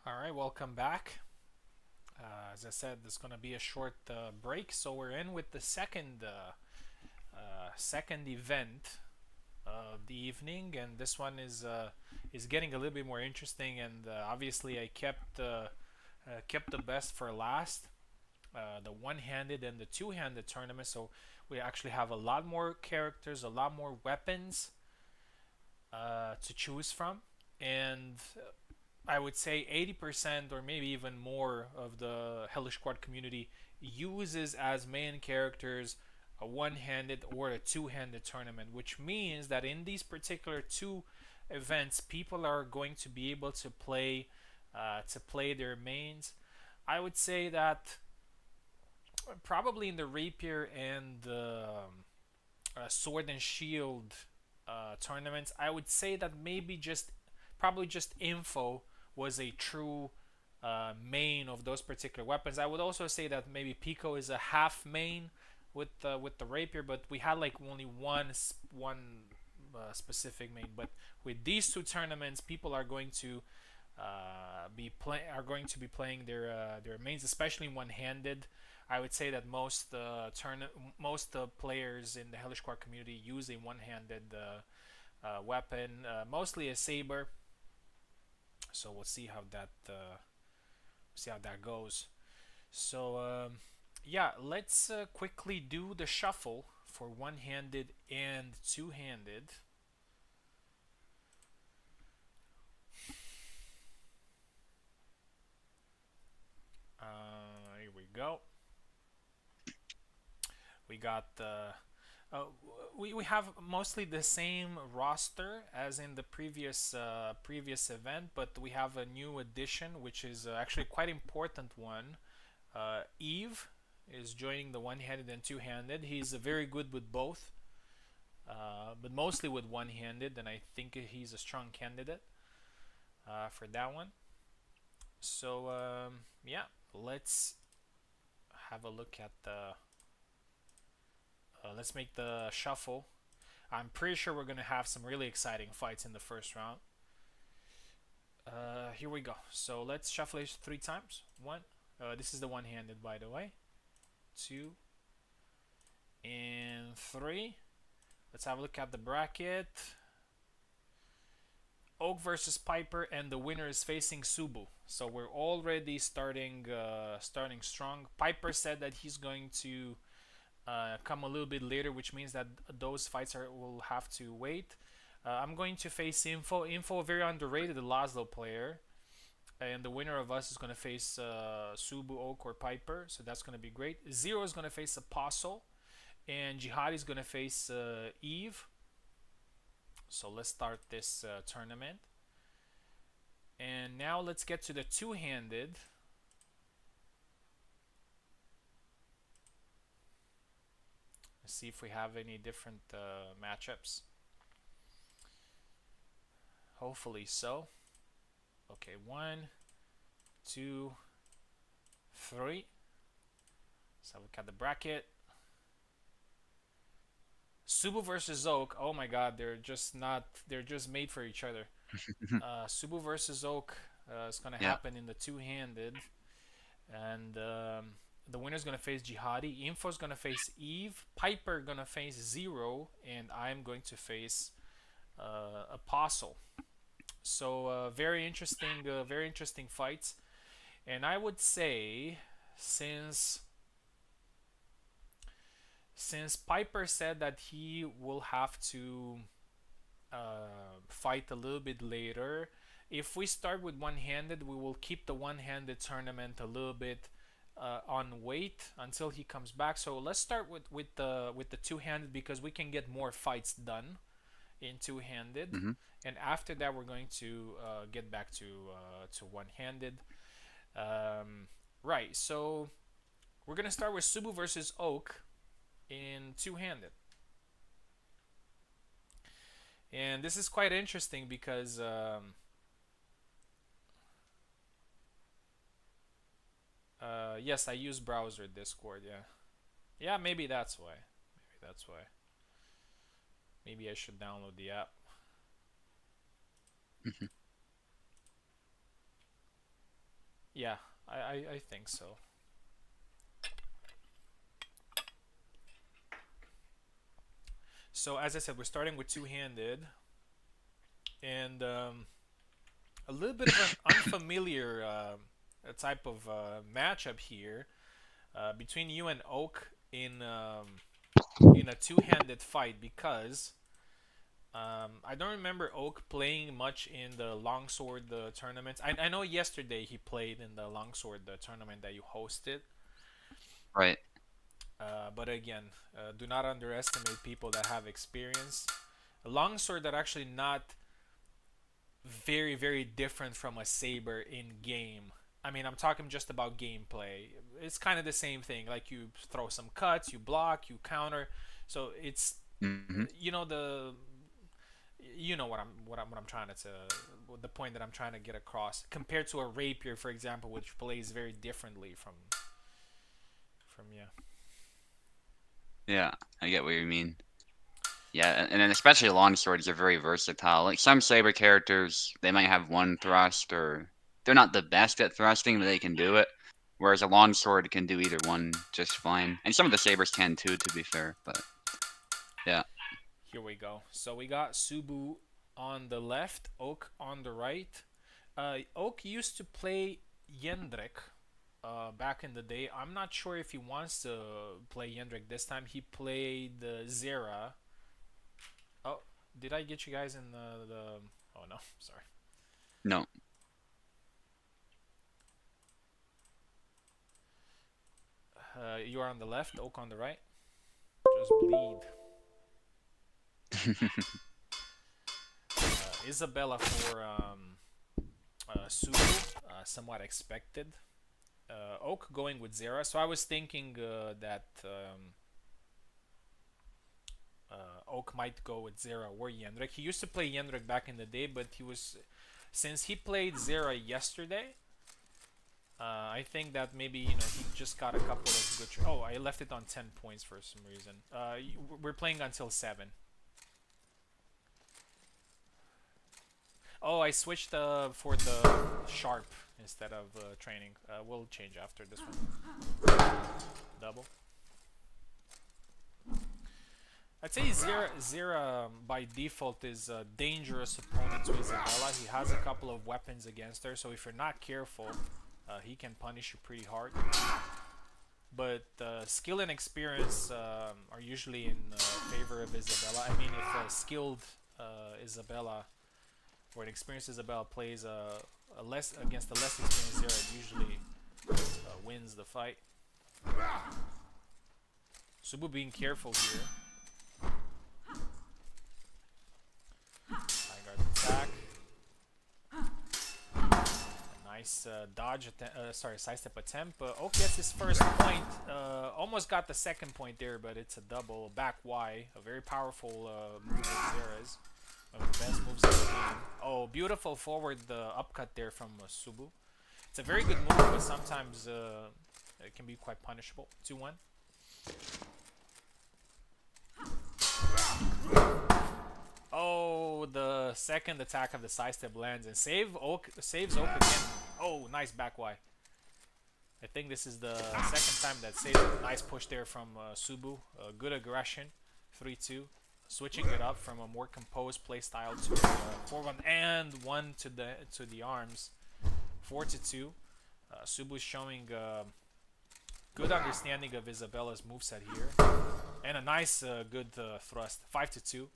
All right, welcome back. As I said, there's going to be a short break, so we're in with the second event of the evening, and this one is getting a little bit more interesting. And obviously, I kept the best for last, the one-handed and the two-handed tournament. So we actually have a lot more characters, a lot more weapons to choose from, and I would say 80% or maybe even more of the Hellish Quart community uses as main characters a one-handed or a two-handed tournament, which means that in these particular two events, people are going to be able to play their mains. I would say that probably in the rapier and the sword and shield tournaments, I would say that maybe just probably just info was a true main of those particular weapons. I would also say that maybe Pico is a half main with the rapier, but we had like only one specific main. But with these two tournaments, people are going to be playing their mains, especially one-handed. I would say that most players in the Hellish Quart community use a one-handed weapon, mostly a saber. So we'll see how that goes. So yeah, let's quickly do the shuffle for one-handed and two-handed. Here we go. We got uh, we have mostly the same roster as in the previous event, but we have a new addition, which is actually quite important one. Eve is joining the one-handed and two-handed. He's very good with both, but mostly with one-handed, and I think he's a strong candidate for that one. So yeah, let's have a look at the. Let's make the shuffle. I'm pretty sure we're gonna have some really exciting fights in the first round. Here we go. So let's shuffle it three times. One. This is the one-handed, by the way. Two and three. Let's have a look at the bracket. Oak versus Piper, and the winner is facing Subu. So we're already starting strong. Piper said that he's going to come a little bit later, which means that those fights will have to wait. I'm going to face Info. Info, very underrated, the Laszlo player. And the winner of us is going to face Subu, Oak, or Piper. So that's going to be great. Zero is going to face Apostle. And Jihad is going to face Eve. So let's start this tournament. And now let's get to the two-handed. Let's see if we have any different matchups. Hopefully so. Okay, one, two, three. So we got the bracket. Subu versus Oak. Oh my god, they're just made for each other. Subu versus Oak is gonna Yeah. happen in the two-handed, and the winner's gonna face Jihadi. Info's gonna face Eve. Piper gonna face Zero, and I'm going to face Apostle. So very interesting fights. And I would say since since Piper said that he will have to fight a little bit later, if we start with one-handed, we will keep the one-handed tournament a little bit on wait until he comes back. So let's start with the two-handed because we can get more fights done in two-handed, hmm and after that we're going to get back to one-handed. Um, right. So we're gonna start with Subu versus Oak in two-handed, and this is quite interesting because yes, I use browser Discord. Yeah, yeah. Maybe that's why. Maybe that's why. Maybe I should download the app. hmm Yeah, I think so. So as I said, we're starting with two-handed, and a little bit of an unfamiliar type of matchup here between you and Oak in a two-handed fight because I don't remember Oak playing much in the longsword tournaments. I know yesterday he played in the longsword tournament that you hosted, Right. but again, do not underestimate people that have experience. A longsword that actually not very different from a saber in game. I mean, I'm talking just about gameplay. It's kind of the same thing. Like you throw some cuts, you block, you counter. So it's Hmm. you know what I'm trying to the point that I'm trying to get across compared to a rapier, for example, which plays very differently from yeah. Yeah, I get what you mean. Yeah, and then especially long swords are very versatile. Like some saber characters, they might have one thrust, or they're not the best at thrusting, but they can do it. Whereas a long sword can do either one just fine. And some of the sabers can too, to be fair. But yeah. Here we go. So we got Subu on the left, Oak on the right. Oak used to play Yendrek back in the day. I'm not sure if he wants to play Yendrek this time. He played Zera. Oh, did I get you guys in the? Oh no, sorry. No. You are on the left, Oak on the right. Just bleed. Isabella for Subu, somewhat expected. Oak going with Zera. So I was thinking that Oak might go with Zera or Yendrek. He used to play Yendrek back in the day, but since he played Zera yesterday, I think that maybe he just got a couple of good. Oh, I left it on 10 points for some reason. We're playing until 7. Oh, I switched for the sharp instead of training. We'll change after this one. Double. I'd say Zira by default is a dangerous opponent to Isabella. He has a couple of weapons against her, so if you're not careful, he can punish you pretty hard. But skill and experience are usually in favor of Isabella. I mean, if a skilled Isabella or an experienced Isabella plays a less against a less experienced Zira, it usually wins the fight. Subu being careful here. High guard attack. Nice dodge, sorry, sidestep attempt. Oak gets his first point. Almost got the second point there, but it's a double back Y. A very powerful move of Zera's. One of the best moves in the game. Oh, beautiful forward upcut there from Subu. It's a very good move, but sometimes it can be quite punishable. 2-1. Oh, the second attack of the sidestep lands and saves Oak again. Oh, nice back Y. I think this is the second time that saves it. Nice push there from Subu. Good aggression. 3-2. Switching it up from a more composed playstyle to 4-1 and 1 to the arms. 4-2. Subu's showing good understanding of Isabella's moveset here. And a nice good thrust. 5-2.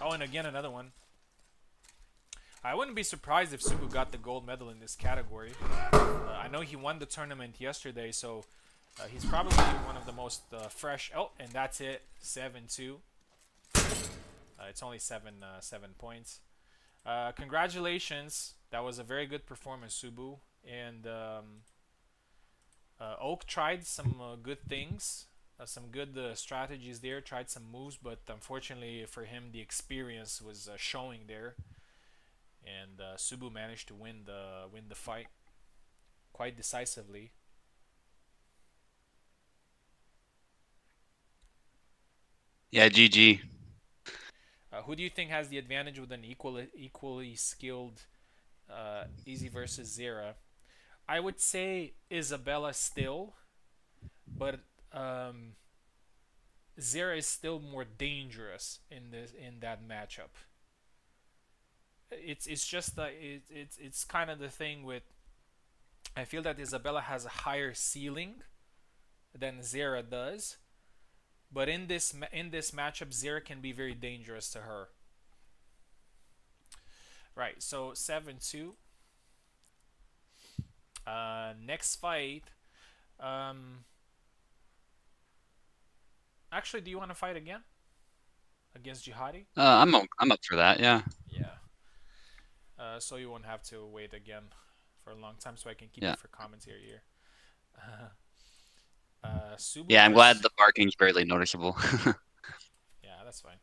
Oh, and again another one. I wouldn't be surprised if Subu got the gold medal in this category. I know he won the tournament yesterday, so he's probably one of the most fresh. Oh, and that's it. 7-2. It's only 7 points. Congratulations. That was a very good performance, Subu. And Oak tried some good things. Some good strategies there. Tried some moves, but unfortunately for him, the experience was showing there. And Subu managed to win the fight quite decisively. Yeah, GG. Who do you think has the advantage with an equally skilled Easy versus Zera? I would say Isabella still, but um, Zera is still more dangerous in that matchup. It's just it's kind of the thing with, I feel that Isabella has a higher ceiling than Zera does, but in this matchup, Zera can be very dangerous to her. Right. So 7-2. Next fight. Um, Actually, do you want to fight again against Jihadi? I'm up for that. Yeah. Yeah. So you won't have to wait again for a long time, so I can keep Yeah. it for commentary here. Subu Yeah, I'm glad versus. the barking's barely noticeable. Yeah, that's fine.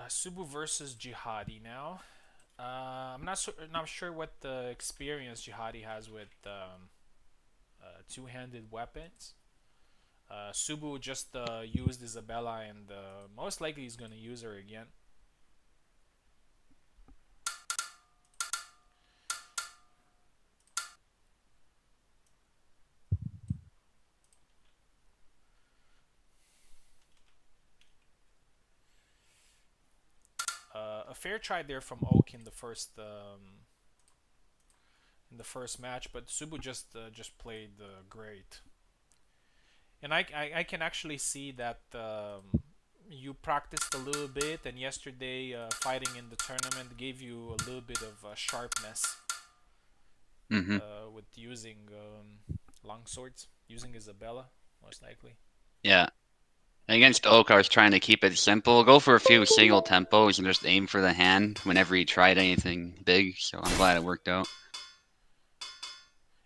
Subu versus Jihadi now. I'm not sure what the experience Jihadi has with two-handed weapons. Subu just used Isabella, and most likely he's gonna use her again. A fair try there from Oak in the first match, but Subu just played great, and I can actually see that you practiced a little bit, and yesterday fighting in the tournament gave you a little bit of sharpness hmm with using long swords, using Isabella most likely. Yeah. Against Oak, I was trying to keep it simple. Go for a few single tempos and just aim for the hand whenever he tried anything big. So I'm glad it worked out.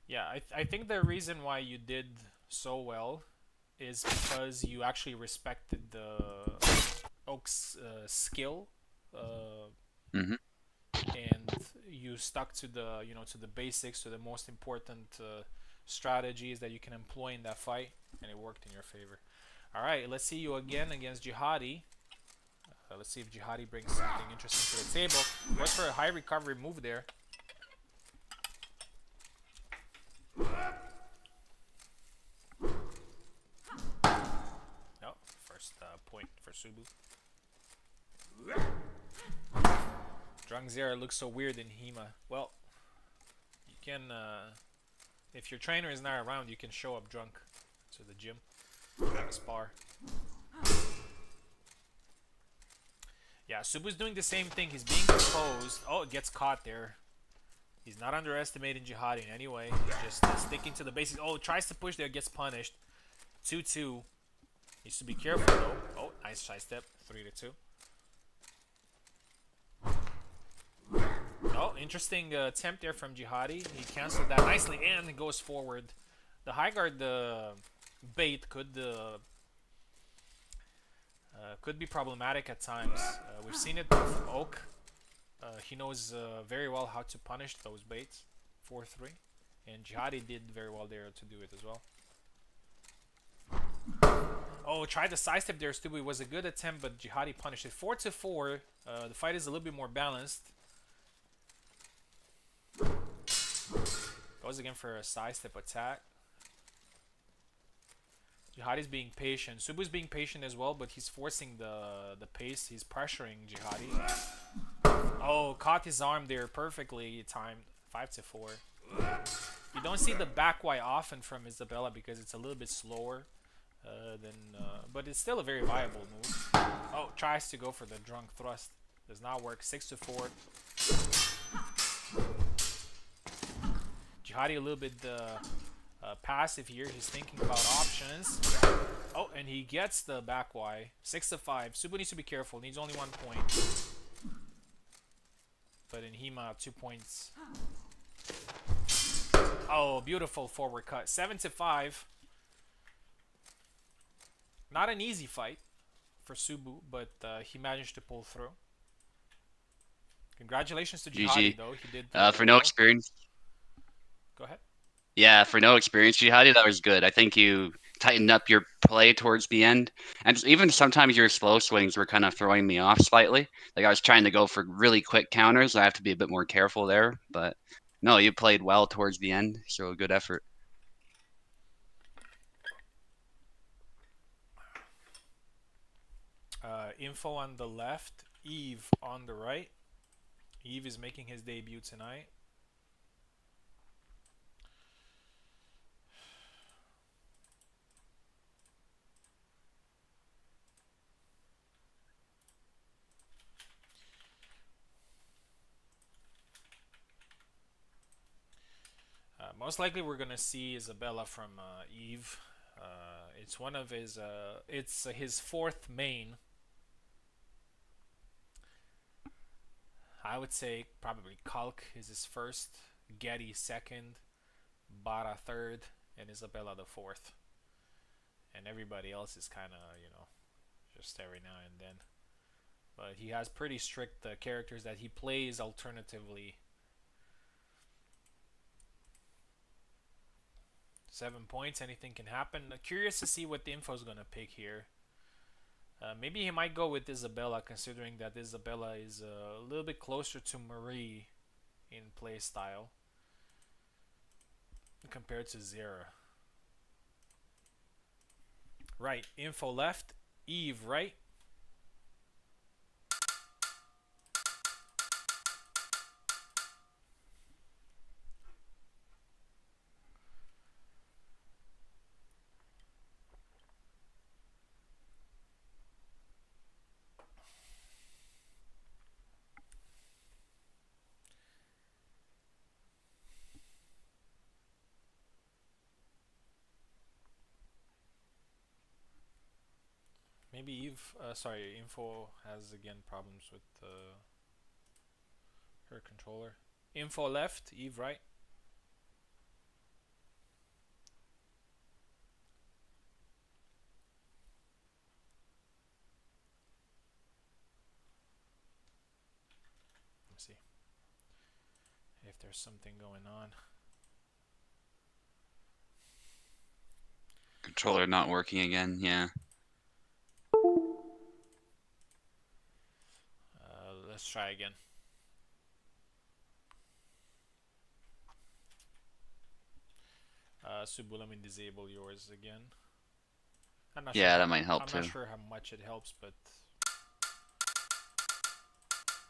Yeah, I think the reason why you did so well is because you actually respected the Oak's skill, uh, hmm and you stuck to the basics, to the most important strategies that you can employ in that fight, and it worked in your favor. All right, let's see you again against Jihadi. Let's see if Jihadi brings something interesting to the table. Goes for a high recovery move there. Oh, first point for Subu. Drunk Zera looks so weird in HEMA. Well, you can, if your trainer is not around, you can show up drunk to the gym, spar. Yeah, Subu's doing the same thing. He's being composed. Oh, it gets caught there. He's not underestimating Jihadi in any way. He's just sticking to the basics. Oh, tries to push there, gets punished. 2-2. Needs to be careful though. Oh, nice side step. 3-2. Oh, interesting attempt there from Jihadi. He canceled that nicely and goes forward. The high guard bait could be problematic at times. We've seen it with Oak. He knows very well how to punish those baits. 4-3. And Jihadi did very well there to do it as well. Oh, tried the sidestep there, Stubu. It was a good attempt, but Jihadi punished it. 4-4. The fight is a little bit more balanced. Goes again for a sidestep attack. Jihadi's being patient. Subu's being patient as well, but he's forcing the pace. He's pressuring Jihadi. Oh, caught his arm there perfectly timed. 5-4. You don't see the back Y often from Isabella because it's a little bit slower but it's still a very viable move. Oh, tries to go for the drunk thrust. Does not work. 6-4. Jihadi a little bit passive here. He's thinking about options. Oh, and he gets the back Y. 6-5. Subu needs to be careful. Needs only 1 point. But in HEMA, 2 points. Oh, beautiful forward cut. 7-5. Not an easy fight for Subu, but he managed to pull through. Congratulations to Jihadi, GG. though. He did For very no well. experience. Go ahead. Yeah, for no experience, Jihadi, that was good. I think you tightened up your play towards the end. And even sometimes your slow swings were kind of throwing me off slightly. Like I was trying to go for really quick counters. I have to be a bit more careful there. But no, you played well towards the end, so good effort. Info on the left, Eve on the right. Eve is making his debut tonight. Most likely, we're gonna see Isabella from Eve. It's one of his. It's his fourth main. I would say probably Kalk is his first, Getty second, Bara third, and Isabella the fourth. And everybody else is kind of just every now and then. But he has pretty strict characters that he plays alternatively. 7 points, anything can happen. Curious to see what the info is gonna pick here. Maybe he might go with Isabella, considering that Isabella is a little bit closer to Marie in play style compared to Zera. Right, info left, Eve right. Maybe Eve, sorry, info has again problems with her controller. Info left, Eve right. Let's see if there's something going on. Controller not working again. Yeah. Let's try again. Subu, let me disable yours again. I'm not sure Yeah, how that might help I'm not too. sure how much it helps, but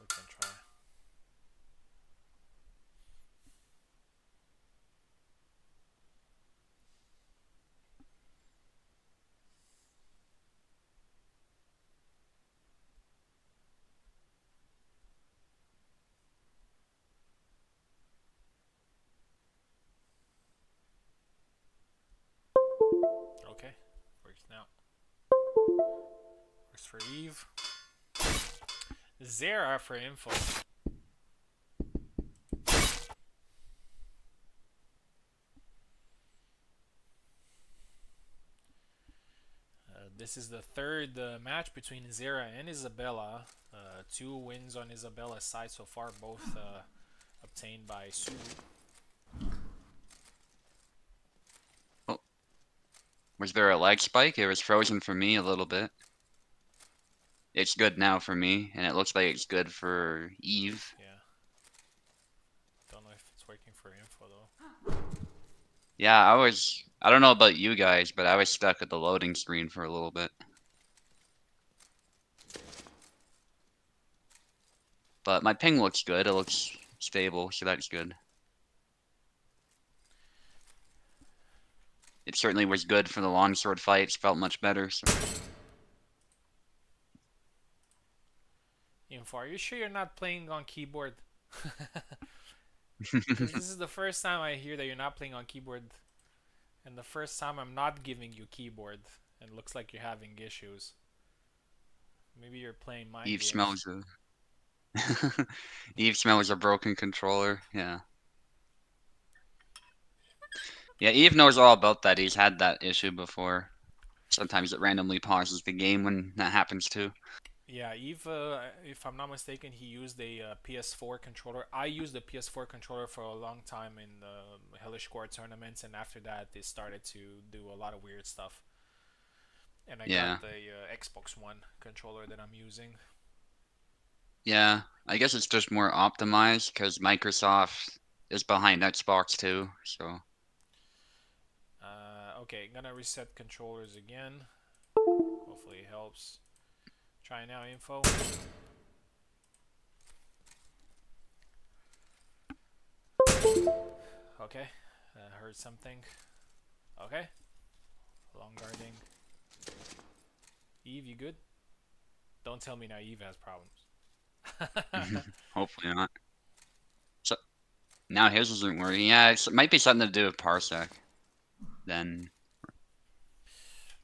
we can try. Okay, works now. Works for Eve. Zera for info. This is the third match between Zera and Isabella. 2 wins on Isabella's side so far, both obtained by Subu. Oh, was there a lag spike? It was frozen for me a little bit. It's good now for me, and it looks like it's good for Eve. Yeah. Don't know if it's working for info though. Yeah, I don't know about you guys, but I was stuck at the loading screen for a little bit. But my ping looks good. It looks stable, so that's good. It certainly was good for the longsword fights. Felt much better. So. Info, are you sure you're not playing on keyboard? Because this is the first time I hear that you're not playing on keyboard, and the first time I'm not giving you keyboard, and it looks like you're having issues. Maybe you're playing mind Eve games. smells a Eve smells a broken controller. Yeah. Yeah, Eve knows all about that. He's had that issue before. Sometimes it randomly pauses the game when that happens too. Yeah, Eve, if I'm not mistaken, he used a PS4 controller. I used the PS4 controller for a long time in the Hellish Quart tournaments, and after that, they started to do a lot of weird stuff. And I got Yeah. the Xbox One controller that I'm using. Yeah. I guess it's just more optimized because Microsoft is behind Xbox too. So Okay, gonna reset controllers again. Hopefully it helps. Try now info. Okay, heard something. Okay, long guarding. Eve, you good? Don't tell me now Eve has problems. hopefully not. So now his isn't working. Yeah, it might be something to do with Parsec. Then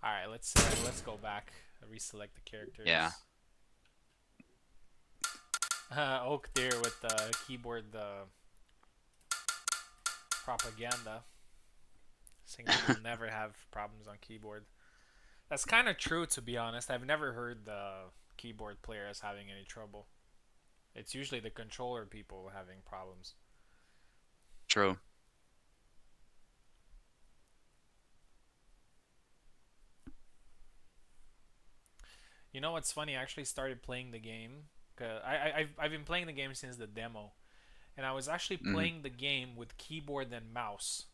All right, let's go back. Reselect the yeah. characters. Oak there with the keyboard propaganda, saying that you'll never have problems on keyboard. That's kind of true, to be honest. I've never heard the keyboard players having any trouble. It's usually the controller people having problems. True. You know what's funny? I actually started playing the game. I've been playing the game since the demo, and I was actually Mm. playing the game with keyboard and mouse.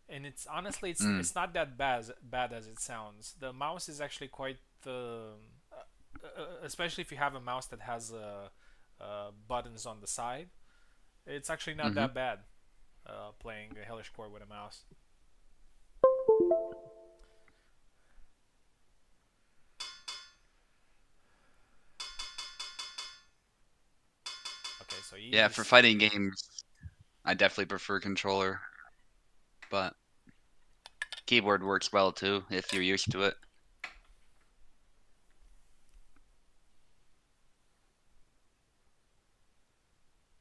And it's honestly Mm. it's not that bad as it sounds. The mouse is actually quite especially if you have a mouse that has buttons on the side. It's actually not Mhm. that bad playing a Hellish Quart with a mouse. Okay, so Eve Yeah, for is fighting games, I definitely prefer controller, but keyboard works well too if you're used to it.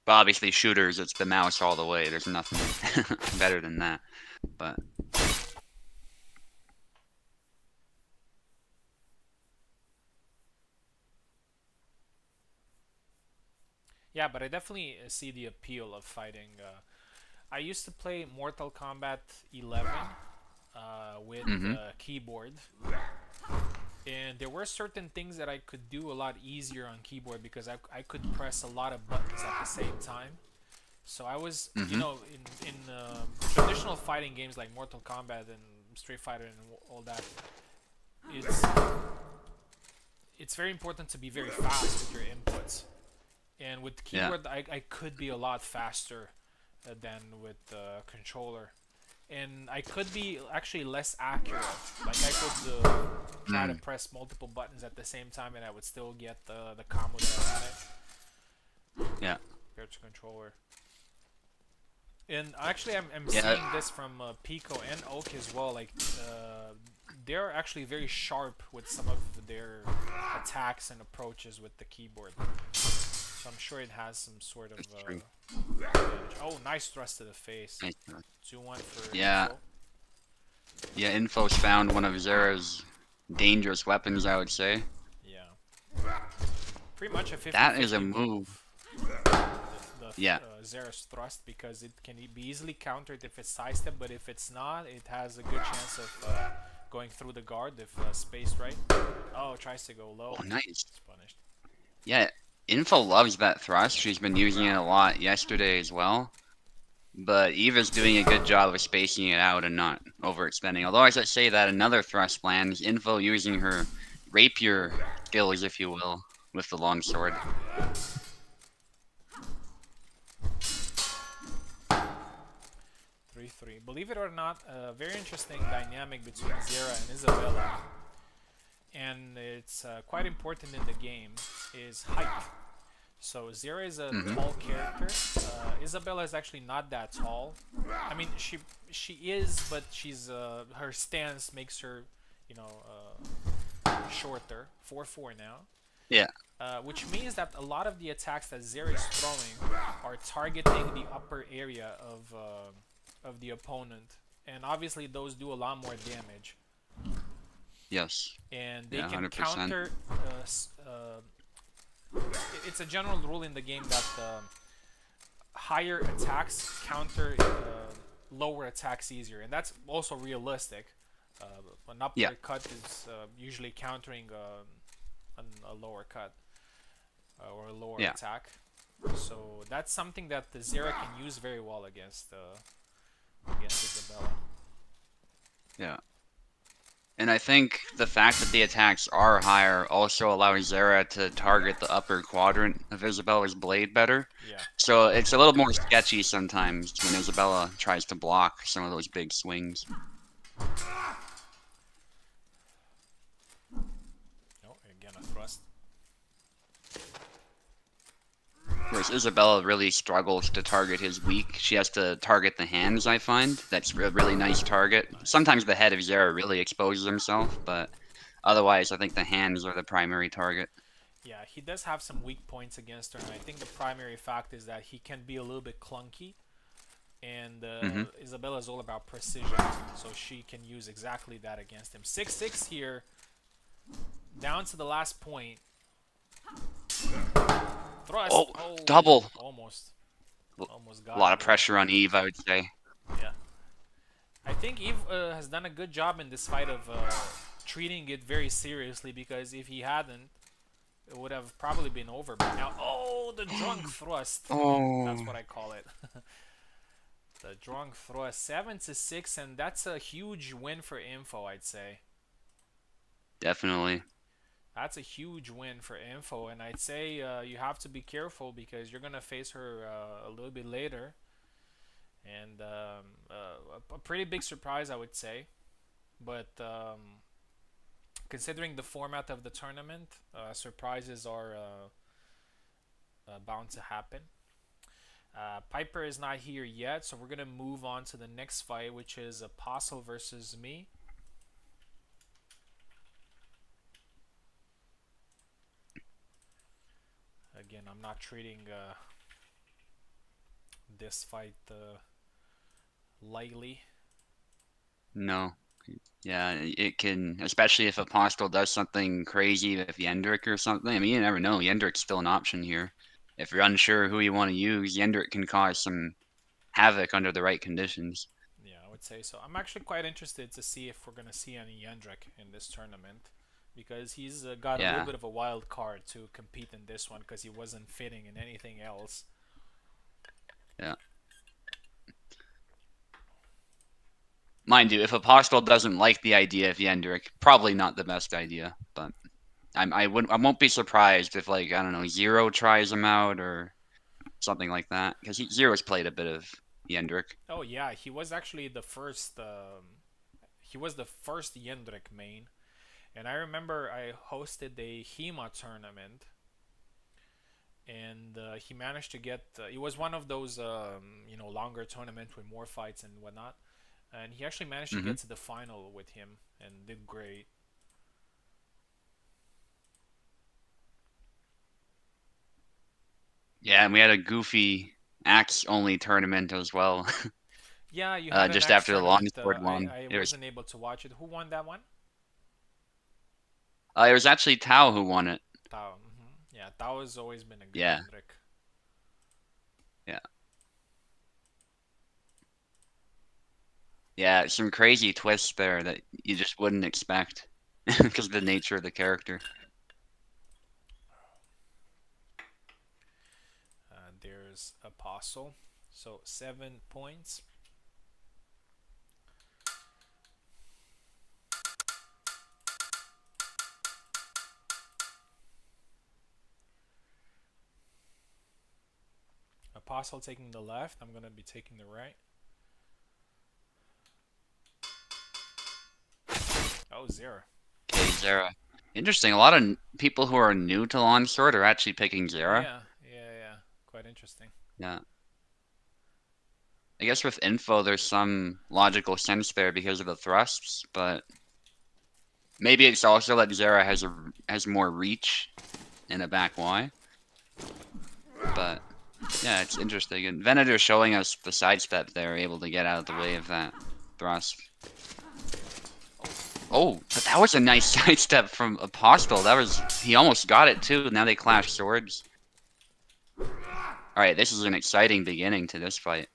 But obviously, shooters, it's the mouse all the way. There's nothing better than that. But yeah, but I definitely see the appeal of fighting. I used to play Mortal Kombat 11 with hmm keyboard, and there were certain things that I could do a lot easier on keyboard because I could press a lot of buttons at the same time. So I was, hmm in traditional fighting games like Mortal Kombat and Street Fighter and all that, it's it's very important to be very fast with your inputs. And with yeah. keyboard, I could be a lot faster than with the controller. And I could be actually less accurate. Like I could try to Mm. press multiple buttons at the same time, and I would still get the combo that I wanted Yeah. compared to controller. And actually, I'm Yeah. seeing this from Pico and Oak as well. Like they're actually very sharp with some of their attacks and approaches with the keyboard. So I'm sure it has some sort of That's true. advantage. Oh, nice thrust to the face. Nice. 2-1 for Yeah. info. Yeah. Info's found one of Zera's dangerous weapons, I would say. Yeah. Pretty much a That is a 50-50 move. move. The Yeah. Zera's thrust because it can be easily countered if it's sidestep, but if it's not, it has a good chance of going through the guard if spaced right. Oh, tries to go low. Oh, nice. It's punished. Yeah. Info loves that thrust. She's been using it a lot yesterday as well. But Eva's doing a good job of spacing it out and not overextending. Although, as I say that, another thrust lands. Info using her rapier skills, if you will, with the longsword. 3-3. Believe it or not, a very interesting dynamic between Zera and Isabella, and it's quite important in the game, is height. So Zera is a hmm tall character. Isabella is actually not that tall. I mean, she is, but she's her stance makes her, you know, shorter. 4-4 now. Yeah. Which means that a lot of the attacks that Zera is throwing are targeting the upper area of the opponent, and obviously those do a lot more damage. Yes. And they Yeah, can 100%. counter it's a general rule in the game that higher attacks counter lower attacks easier, and that's also realistic. An Yeah, uppercut is usually countering a lower cut or a lower yeah, attack. So that's something that the Zera can use very well against Isabella. yeah. And I think the fact that the attacks are higher also allows Zera to target the upper quadrant of Isabella's blade better. Yeah. So it's a little more sketchy sometimes when Isabella tries to block some of those big swings. Oh, again a thrust. Whereas Isabella really struggles to target his weak. She has to target the hands, I find. That's a really nice target. Nice. Sometimes the head of Zera really exposes himself, but otherwise I think the hands are the primary target. Yeah, he does have some weak points against her, and I think the primary fact is that he can be a little bit clunky, and Hmm. Isabella is all about precision, so she can use exactly that against him. 6-6 here, down to the last point. Thrust. Oh, Oh, double. almost, almost A got lot him of there. pressure on Eve, I would say. Yeah, I think Eve has done a good job in this fight of treating it very seriously because if he hadn't, it would have probably been over by now. Oh, the drunk thrust. That's Oh, what I call it. The drunk thrust. 7-6, and that's a huge win for Info, I'd say. definitely. That's a huge win for Info, and I'd say you have to be careful because you're gonna face her a little bit later, and a pretty big surprise, I would say. But considering the format of the tournament, surprises are bound to happen. Piper is not here yet, so we're gonna move on to the next fight, which is Apostle versus me. Again, I'm not treating this fight lightly. No. Yeah, it can, especially if Apostle does something crazy with Yendrick or something. I mean, you never know. Yendrick's still an option here. If you're unsure who you want to use, Yendrick can cause some havoc under the right conditions. Yeah, I would say so. I'm actually quite interested to see if we're gonna see any Yendrick in this tournament because he's got a little Yeah, bit of a wild card to compete in this one because he wasn't fitting in anything else. yeah. Mind you, if Apostle doesn't like the idea of Yendrick, probably not the best idea. But I won't be surprised if, like, I don't know, Zero tries him out or something like that, because Zero's played a bit of Yendrick. Oh yeah, he was actually the first. He was the first Yendrick main, and I remember I hosted a HEMA tournament, and he managed to get. It was one of those longer tournaments with more fights and whatnot, and he actually managed to Hmm. get to the final with him and did great. Yeah, and we had a goofy axe only tournament as well. Yeah, you had an Just X after the tournament. longsword one. I It was wasn't able to watch it. Who won that one? it was actually Tao who won it. Tao. Yeah, Tao has always been a good Yeah, Yendrick. yeah, yeah. Some crazy twists there that you just wouldn't expect because of the nature of the character. There's Apostle. So 7 points. Apostle taking the left. I'm gonna be taking the right. Oh, Zera. Okay, Zera. Interesting. A lot of people who are new to longsword are actually picking Zera. Yeah, yeah, yeah. Quite interesting. Yeah. I guess with info, there's some logical sense there because of the thrusts, but maybe it's also that Zera has more reach in a back Y. But yeah, it's interesting. And Venator showing us the sidestep there, able to get out of the way of that thrust. Oh, but that was a nice sidestep from Apostle. He almost got it too. Now they clash swords. All right, this is an exciting beginning to this fight.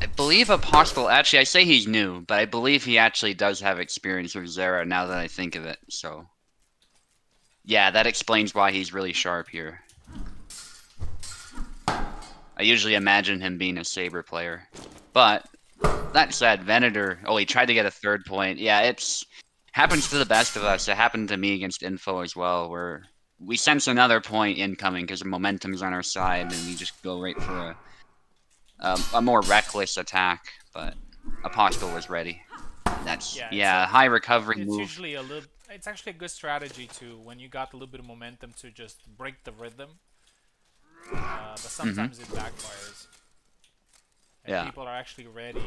I believe Apostle, actually, I say he's new, but I believe he actually does have experience with Zera now that I think of it. So, yeah, that explains why he's really sharp here. I usually imagine him being a Saber player. But that said, Venator, oh, he tried to get a third point. Yeah, it's happens to the best of us. It happened to me against Info as well, where we sense another point incoming because the momentum's on our side, and we just go right for a more reckless attack. But Apostle was ready. That's Yeah, yeah, high recovery it's move. usually a little. It's actually a good strategy to when you got a little bit of momentum to just break the rhythm. But Hmm. sometimes it backfires, and Yeah. people are actually ready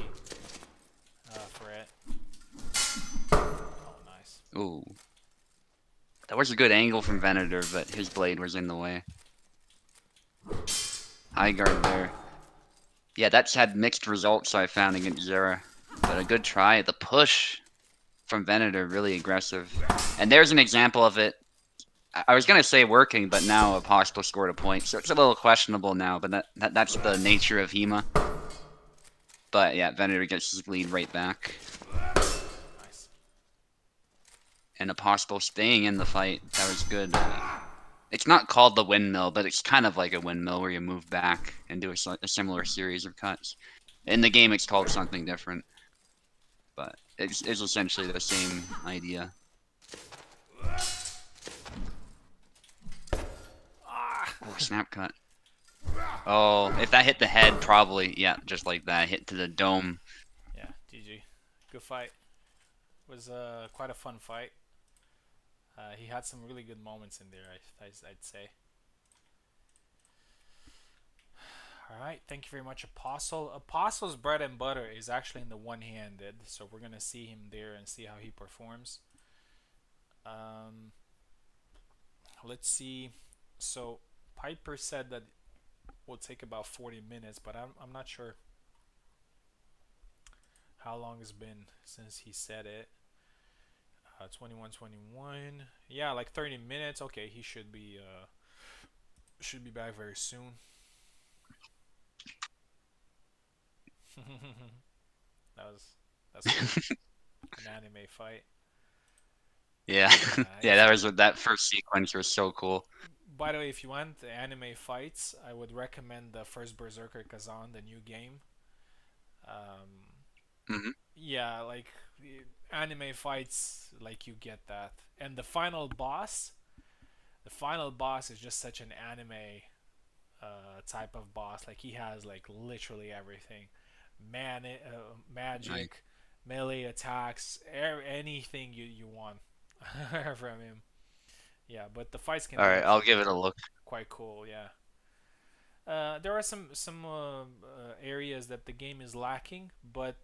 for it. Oh, nice. Ooh, that was a good angle from Venator, but his blade was in the way. High guard there. Yeah, that's had mixed results I found against Zera, but a good try. The push from Venator really aggressive, and there's an example of it. I was gonna say working, but now Apostle scored a point, so it's a little questionable now. But that's the nature of HEMA. But yeah, Venator gets his lead right back, Nice. and Apostle staying in the fight. That was good. It's not called the windmill, but it's kind of like a windmill where you move back and do a similar series of cuts. In the game, it's called something different, but it's essentially the same idea. Ah! Oh, snap cut. Oh, if that hit the head, probably, yeah, just like that, hit to the dome. Yeah, GG. Good fight. It was quite a fun fight. He had some really good moments in there, I'd say. All right, thank you very much, Apostle. Apostle's bread and butter is actually in the one-handed, so we're gonna see him there and see how he performs. Um, let's see. So Piper said that will take about 40 minutes, but I'm not sure how long it's been since he said it. 21, 21. Yeah, like 30 minutes. Okay, he should be back very soon. that was that's cool. An anime fight. Yeah, yeah, If that first sequence was so cool. by the way, if you want the anime fights, I would recommend the first Berserker Kazan, the new game. Um, Hmm. yeah, like anime fights, like you get that, and the final boss is just such an anime type of boss. Like he has like literally everything, Nice. magic, melee attacks, anything you want from him. Yeah, but the fights can All be right, I'll actually give it a look. quite cool. Yeah. There are some areas that the game is lacking, but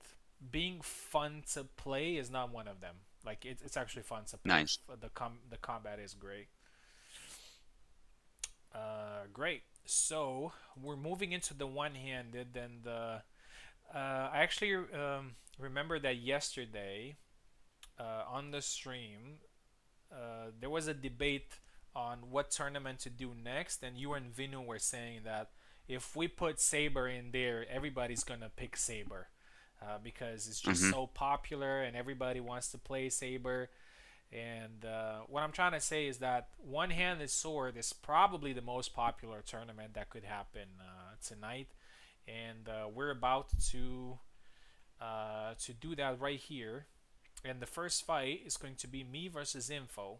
being fun to play is not one of them. Like it's actually fun to play. Nice. The combat is great. Great. So we're moving into the one-handed, and I actually remember that yesterday on the stream there was a debate on what tournament to do next, and you and Vinu were saying that if we put Saber in there, everybody's gonna pick Saber because it's just Hmm. so popular and everybody wants to play Saber. And what I'm trying to say is that one-handed sword is probably the most popular tournament that could happen tonight, and we're about to do that right here. And the first fight is going to be me versus Info.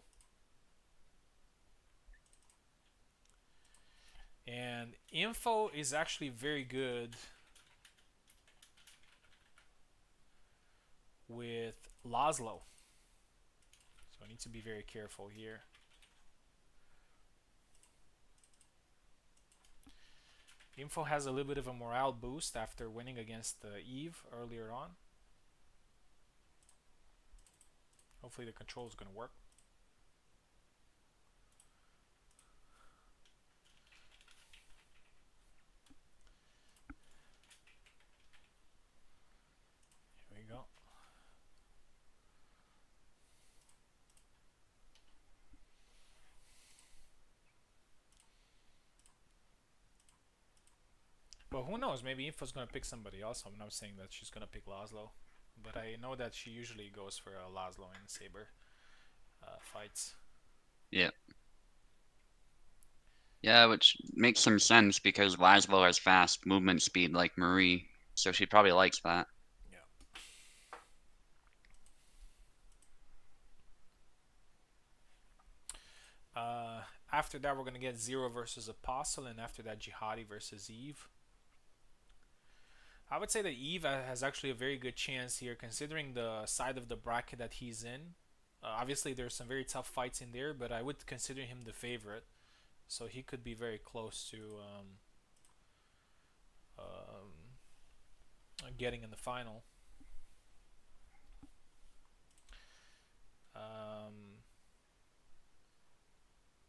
And Info is actually very good with Laszlo. So I need to be very careful here. Info has a little bit of a morale boost after winning against Eve earlier on. Hopefully the control is going to work. But who knows? Maybe Info's gonna pick somebody else. I'm not saying that she's gonna pick Laszlo, but I know that she usually goes for Laszlo and Saber fights. Yeah. Yeah, which makes some sense because Laszlo has fast movement speed like Marie, so she probably likes that. Yeah. After that, we're gonna get Zero versus Apostle, and after that, Jihadi versus Eve. I would say that Eve has actually a very good chance here, considering the side of the bracket that he's in. Obviously, there's some very tough fights in there, but I would consider him the favorite, so he could be very close to getting in the final.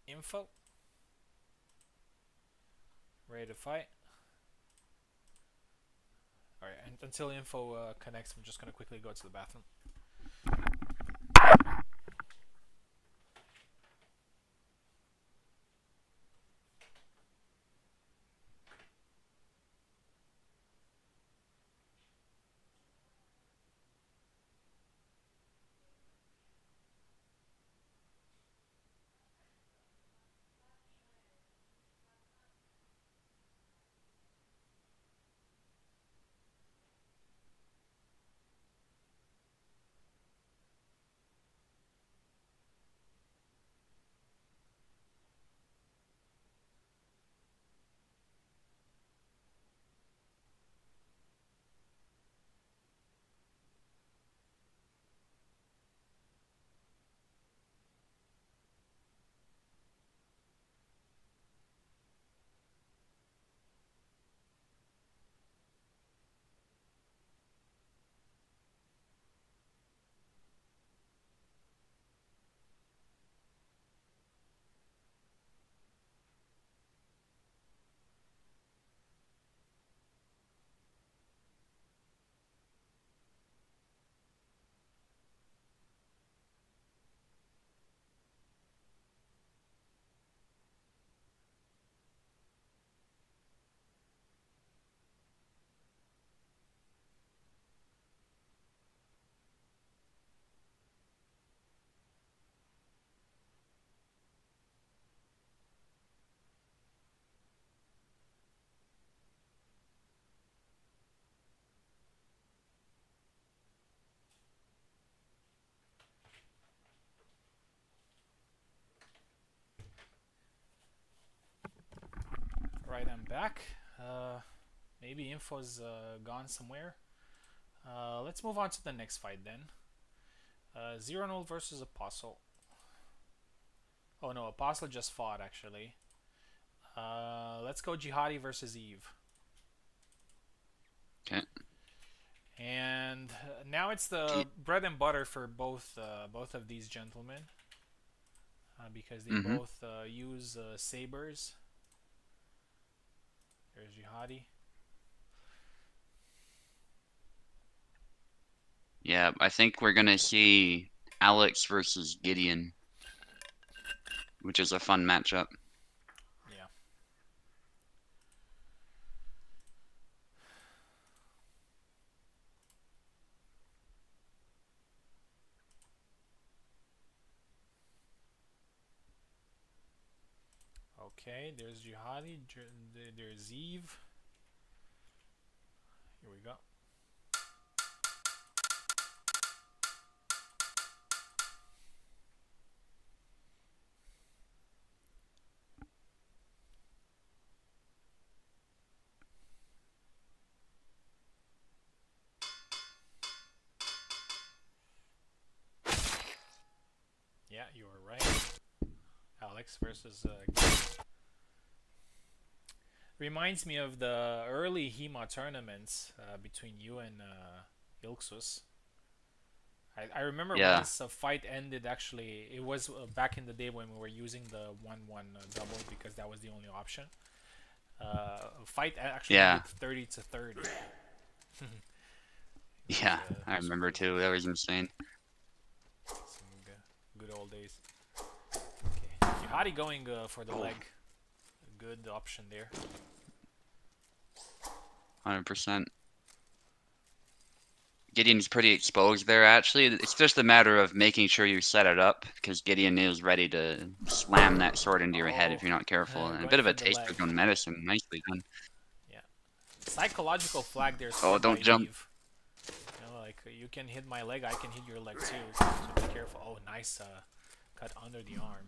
Info, ready to fight? All right, and until Info connects, I'm just gonna quickly go to the bathroom. All right, I'm back. Maybe Info's gone somewhere. Let's move on to the next fight then. Zero Null versus Apostle. Oh no, Apostle just fought actually. Let's go Jihadi versus Eve. Okay. And now it's the bread and butter for both of these gentlemen because they Mm-hmm. both use sabers. There's Jihadi. Yeah, I think we're gonna see Alex versus Gideon, which is a fun matchup. Yeah. Okay, there's Jihadi. There's Eve. Here we go. Yeah, you were right. Alex versus reminds me of the early HEMA tournaments between you and Ilksus. I remember Yeah, once a fight ended. Actually, it was back in the day when we were using the 1-1 double because that was the only option. A fight actually yeah, ended 30-30. yeah. I Those were remember crazy too. days. That was insane. Some good old days. Okay, Jihadi going for the leg. A good option there. 100%. Gideon's pretty exposed there, actually. It's just a matter of making sure you set it up, because Gideon is ready to slam that sword into your head if Oh, you're not careful. And a going bit of for a the taste of leg. your own medicine. Nicely done. Yeah. Psychological flag there Oh, scored by don't jump. Eve. You know, like you can hit my leg, I can hit your leg too. So be careful. Oh, nice cut under the arm.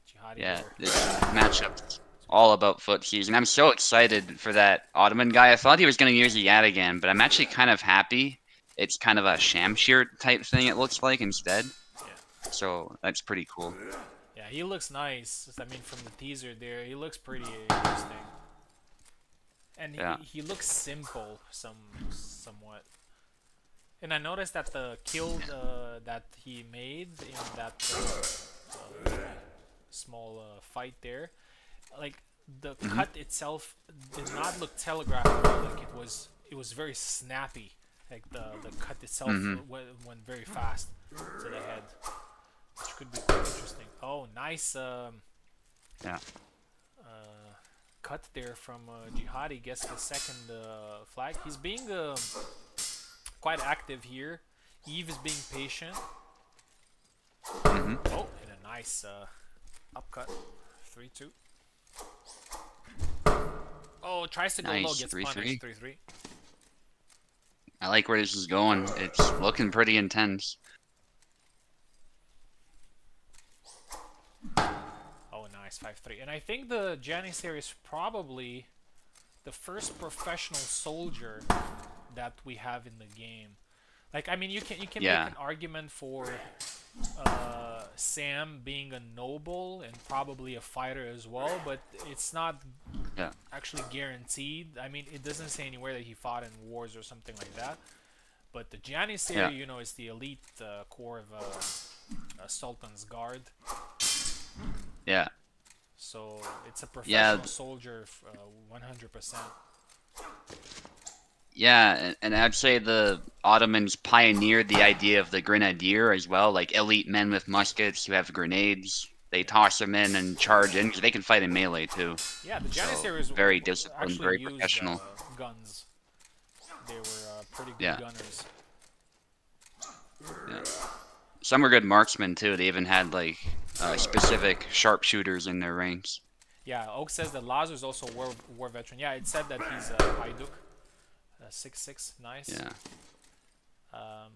Jihadi Yeah, there. this matchup's all about footsies, and I'm so excited for that Ottoman guy. I thought he was going to use the Yatigan, but I'm actually kind of happy. It's kind of a Shamshir type thing, it looks like, instead. Yeah. So that's pretty cool. Yeah, he looks nice. I mean, from the teaser there, he looks pretty interesting. And Yeah. he looks simple, somewhat. And I noticed that the kill that he made in that small fight there, like the Hmm. cut itself did not look telegraphed at all. Like it was very snappy. Like the cut itself Hmm. went very fast to the head, which could be quite interesting. Oh, nice Yeah. uh, cut there from Jihadi. Gets the second flag. He's being quite active here. Eve is being patient. Hmm. Oh, and a nice upcut. 3-2. Oh, tries to go low, Nice. gets 3-3. punished. 3-3. I like where this is going. It's looking pretty intense. Oh, nice. 5-3. And I think the Janissary is probably the first professional soldier that we have in the game. Like, I mean, you can make Yeah. an argument for Sam being a noble and probably a fighter as well, but it's not Yeah. actually guaranteed. I mean, it doesn't say anywhere that he fought in wars or something like that. But the Yeah. Janissary, is the elite core of Sultan's Guard. Yeah. So it's a Yeah. professional soldier, 100%. Yeah, and I'd say the Ottomans pioneered the idea of the grenadier as well, like elite men with muskets who have grenades. They Yeah. toss them in and charge in 'cause they can fight in melee too. Yeah, the So Janissaries very disciplined, actually very used professional. guns. They were pretty good Yeah, gunners. yeah. Some were good marksmen too. They even had like specific sharpshooters in their ranks. Yeah, Oak says that Lazo is also a war veteran. Yeah, it said that he's a Hajduk. 6-6, nice. Yeah. Um,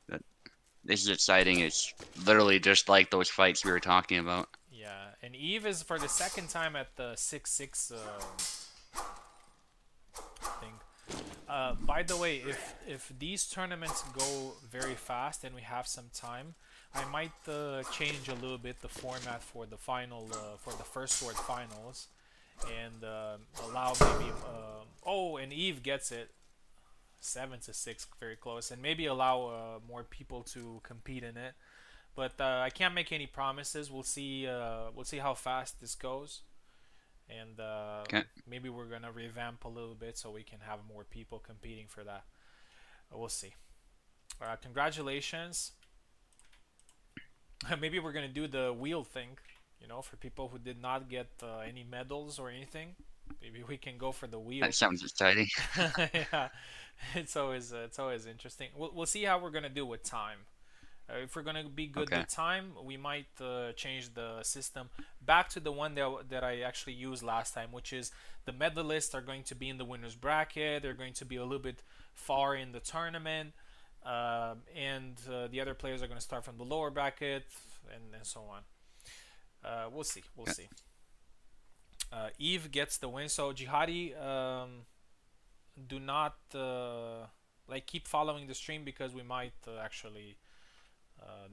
But this is exciting. It's literally just like those fights we were talking about. yeah, and Eve is for the second time at the 6-6 thing. By the way, if these tournaments go very fast and we have some time, I might change a little bit the format for the final, for the first sword finals, and allow maybe. Oh, and Eve gets it, 7-6, very close, and maybe allow more people to compete in it. But I can't make any promises. We'll see. We'll see how fast this goes, and Okay. maybe we're gonna revamp a little bit so we can have more people competing for that. We'll see. Congratulations. Maybe we're gonna do the wheel thing, for people who did not get any medals or anything. Maybe we can go for the wheel. That sounds exciting. Yeah, it's always interesting. We'll see how we're gonna do with time. If we're gonna be good Okay. with time, we might change the system back to the one that I actually used last time, which is the medalists are going to be in the winners bracket. They're going to be a little bit far in the tournament, and the other players are going to start from the lower bracket, and so on. We'll see. We'll Okay. see. Eve gets the win. So Jihadi, do not keep following the stream because we might actually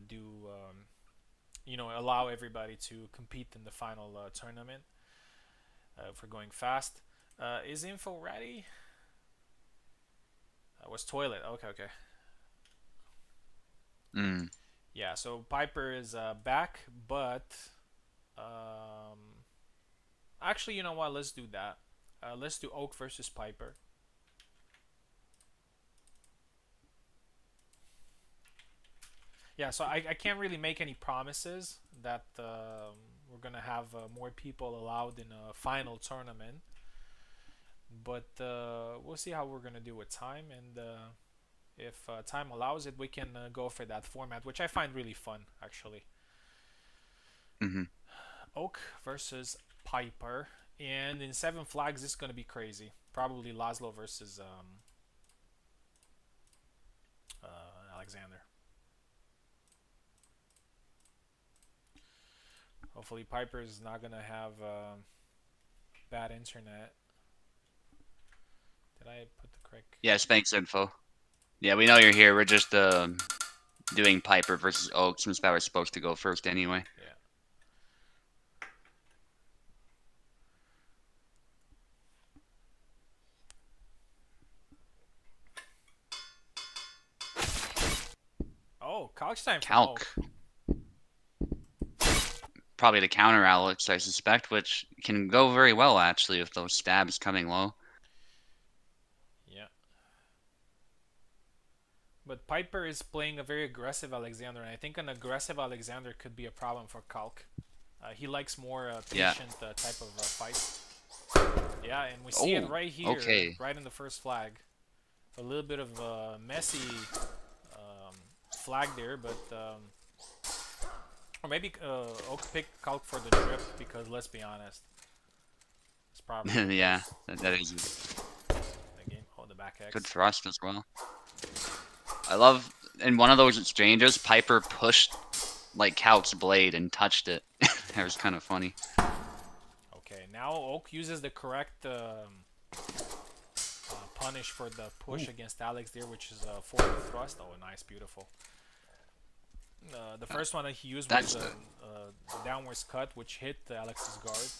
do allow everybody to compete in the final tournament if we're going fast. Is info ready? Was toilet. Okay. Mm. Yeah, so Piper is back, but um, actually, you know what? Let's do that. Let's do Oak versus Piper. Yeah, so I can't really make any promises that we're gonna have more people allowed in a final tournament, but we'll see how we're gonna do with time, and if time allows it, we can go for that format, which I find really fun actually. Hmm. Oak versus Piper, and in Seven Flags, this is gonna be crazy. Probably Laszlo versus Alexander. Hopefully, Piper is not gonna have bad internet. Did I put the correct? Yeah, Spanx info. Yeah, we know you're here. We're just doing Piper versus Oak since that was supposed to go first anyway. Yeah. Oh, college time from Calc, Oak. probably the counter Alex, I suspect, which can go very well actually with those stabs coming low. Yeah. But Piper is playing a very aggressive Alexander, and I think an aggressive Alexander could be a problem for Calc. He likes more Yeah. patient type of fights. Yeah, and we see it Oh, right here, okay. right in the first flag. A little bit of messy um, flag there, but or maybe Oak picked Calc for the drip because let's be honest, it's probably the Yeah, best that is in the game. Oh, the back good X. thrust as well. I love in one of those exchanges, Piper pushed like Calc's blade and touched it. That was kind of funny. Okay, now Oak uses the correct punish for the push Ooh. against Alex there, which is a forward thrust. Oh, nice, beautiful. The Uh, first one that he used was That's the. a downwards cut, which hit Alex's guard.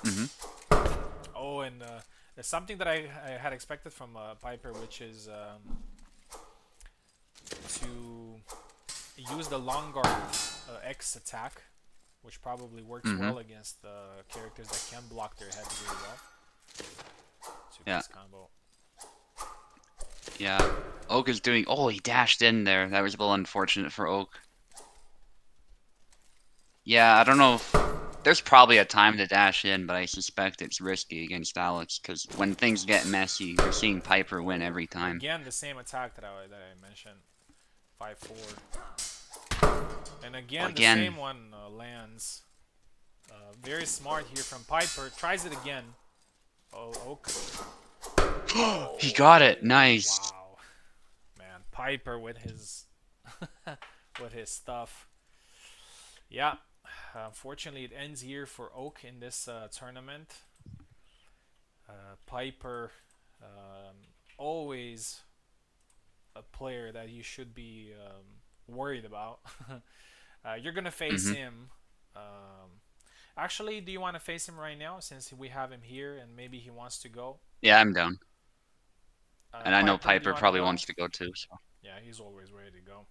Hmm. Oh, and there's something that I had expected from Piper, which is to use the long guard X attack, which probably works Hmm. well against characters that can block their head really well. Super Yeah. this combo. Yeah. Oak is doing. Oh, he dashed in there. That was a little unfortunate for Oak. Yeah, I don't know if there's probably a time to dash in, but I suspect it's risky against Alex because when things get messy, you're seeing Piper win Oh, every time. again the same attack that I mentioned, 5-4, and again the Again, same one lands. Very smart here from Piper. Tries it again. Oh, Oak. he Oh, got it. Nice. wow, man, Piper with his with his stuff. Yeah, unfortunately it ends here for Oak in this tournament. Piper, um, always a player that you should be worried about. You're gonna face Hmm. him. Actually, do you want to face him right now since we have him here and maybe he wants to go? Yeah, I'm down. And I know Piper, do you Piper want to probably go? wants to go too. So. Yeah, he's always ready to go.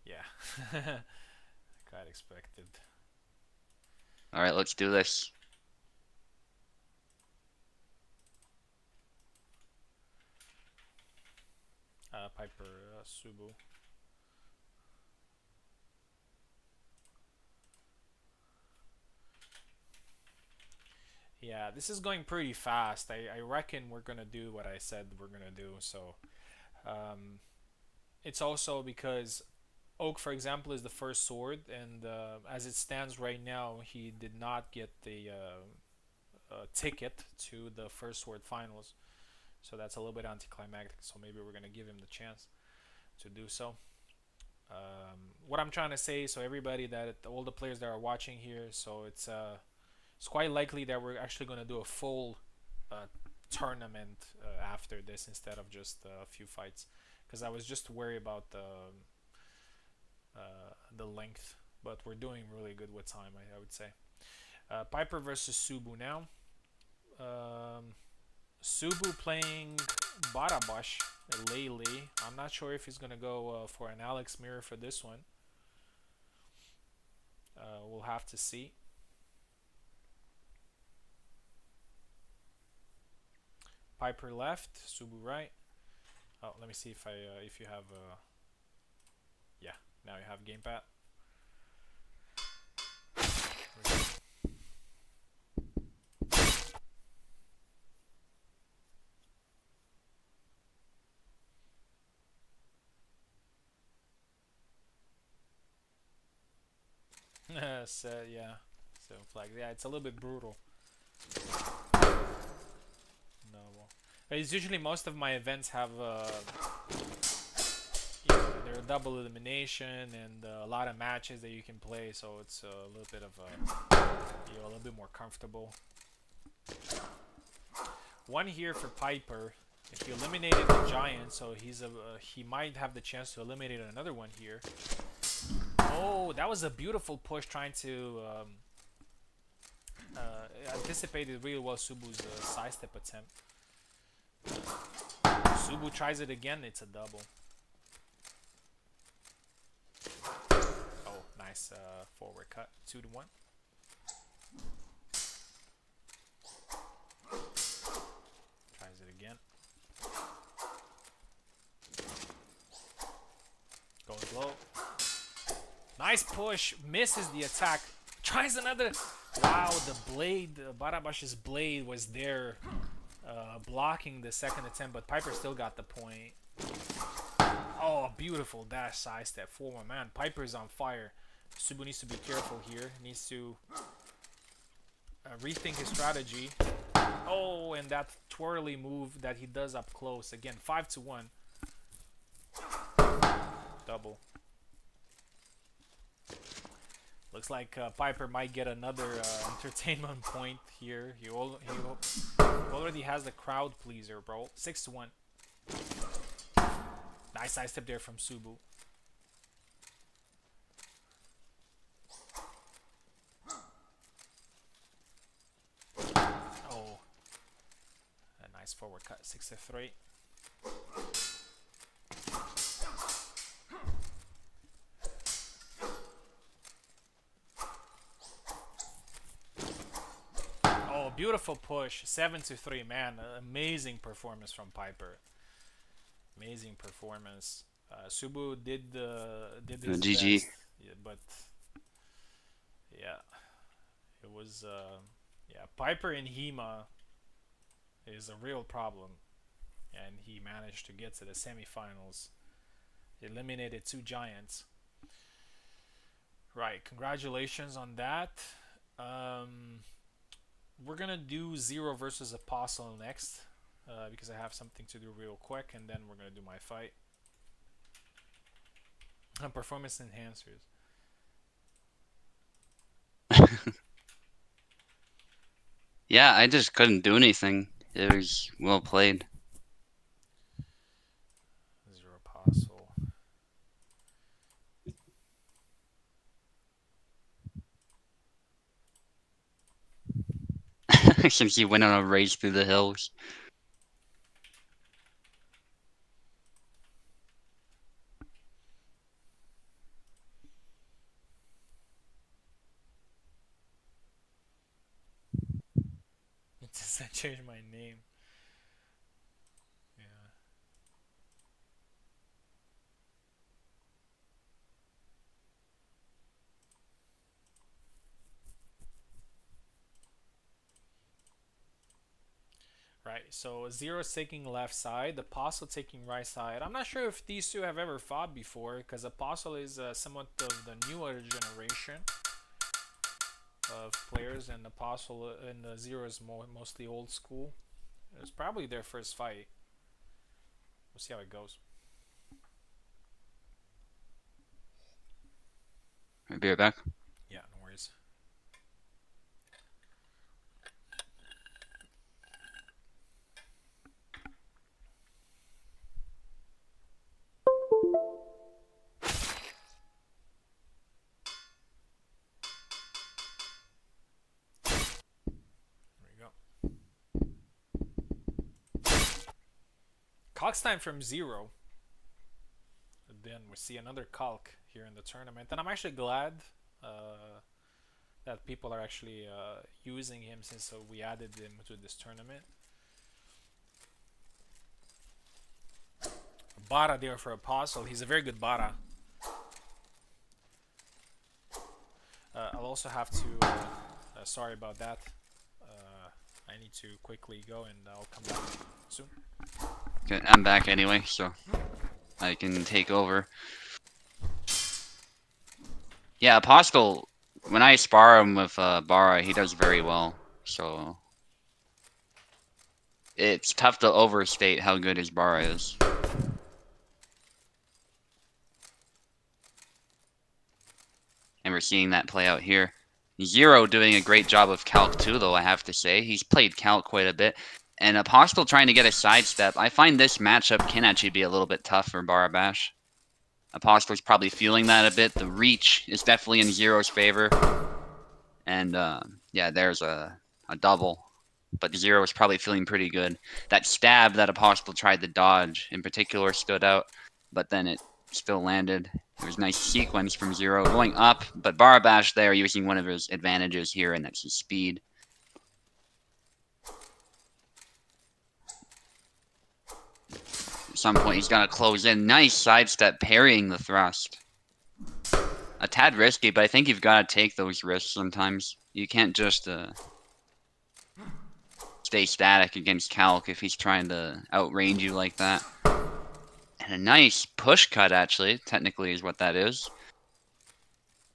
Yeah, quite expected. All right, let's do this. Piper, Subu. Yeah, this is going pretty fast. I reckon we're gonna do what I said we're gonna do. So um, it's also because Oak, for example, is the first sword, and as it stands right now, he did not get the ticket to the first sword finals. So that's a little bit anticlimactic. So maybe we're gonna give him the chance to do so. What I'm trying to say, so everybody that all the players that are watching here, so it's quite likely that we're actually gonna do a full uh, tournament after this instead of just a few fights, because I was just worried about the length, but we're doing really good with time, I would say. Piper versus Subu now. Um, Subu playing Barabash Lele. I'm not sure if he's gonna go for an Alex Mirror for this one. We'll have to see. Piper left, Subu right. Oh, let me see if you have yeah, now you have gamepad. So yeah, 7 flags. Yeah, it's a little bit brutal. No, well, it's usually most of my events have they're a double elimination and a lot of matches that you can play, so it's a little bit of a little bit more comfortable. One here for Piper. If he eliminated the giant, so he might have the chance to eliminate another one here. Oh, that was a beautiful push, trying to anticipated really well Subu's sidestep attempt. Subu tries it again, it's a double. Oh, nice forward cut, 2-1. Tries it again. Goes low. Nice push, misses the attack. Tries another. Wow, the blade, Barabash's blade was there blocking the second attempt, but Piper still got the point. Oh, beautiful dash sidestep. 4-1. Man, Piper's on fire. Subu needs to be careful here. Needs to rethink his strategy. Oh, and that twirly move that he does up close. Again, 5-1. Double. Looks like Piper might get another entertainment point here. He already has the crowd pleaser, bro. 6-1. Nice sidestep there from Subu. Oh, a nice forward cut. 6-3. Beautiful push, 7-3. Man, amazing performance from Piper. Amazing performance. Subu did his GG. best, yeah, but yeah, it was yeah. Piper in HEMA is a real problem, and he managed to get to the semifinals. Eliminated 2 giants. Right, congratulations on that. We're gonna do Zero versus Apostle next, because I have something to do real quick, and then we're gonna do my fight. Performance enhancers. Yeah, I just couldn't do anything. It was well played. Zero Apostle. Since he went on a race through the hills. It doesn't change my name. Yeah. Right, so Zero's taking left side, Apostle taking right side. I'm not sure if these two have ever fought before, because Apostle is somewhat of the newer generation of players, and Apostle and Zero is mostly old school. It's probably their first fight. We'll see how it goes. I'll be right back. Yeah, no worries. Calc's time from Zero. And then we see another Calc here in the tournament. And I'm actually glad that people are actually using him, since we added him to this tournament. Bara there for Apostle. He's a very good Bara. I'll also have to. Sorry about that. I need to quickly go, and I'll come back soon. Okay, I'm back anyway, so I can take over. Yeah, Apostle, when I spar him with Bara, he does very well. So it's tough to overstate how good his Bara is. And we're seeing that play out here. Zero doing a great job of Calc too, though, I have to say. He's played Calc quite a bit. And Apostle trying to get a sidestep. I find this matchup can actually be a little bit tough for Barabash. Apostle's probably feeling that a bit. The reach is definitely in Zero's favor. And yeah, there's a double. But Zero is probably feeling pretty good. That stab that Apostle tried to dodge in particular stood out, but then it still landed. There was a nice sequence from Zero going up, but Barabash there using one of his advantages here, and that's his speed. At some point, he's got to close in. Nice sidestep parrying the thrust. A tad risky, but I think you've got to take those risks sometimes. You can't just stay static against Calc if he's trying to outrange you like that. And a nice push cut, actually, technically is what that is.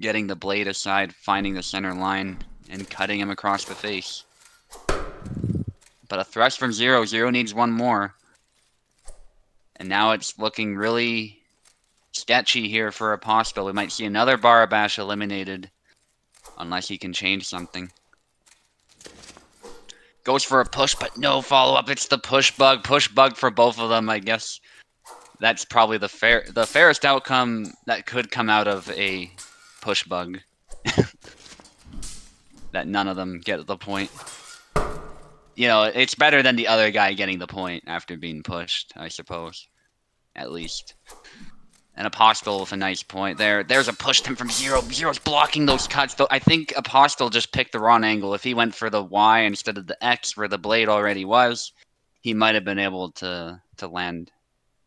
Getting the blade aside, finding the center line, and cutting him across the face. But a thrust from Zero. Zero needs one more. And now it's looking really sketchy here for Apostle. We might see another Barabash eliminated, unless he can change something. Goes for a push, but no follow-up. It's the push bug. Push bug for both of them, I guess. That's probably the fairest outcome that could come out of a push bug. That none of them get the point. You know, it's better than the other guy getting the point after being pushed, I suppose. At least. And Apostle with a nice point there. There's a push attempt from Zero. Zero's blocking those cuts, though. I think Apostle just picked the wrong angle. If he went for the Y instead of the X where the blade already was, he might have been able to land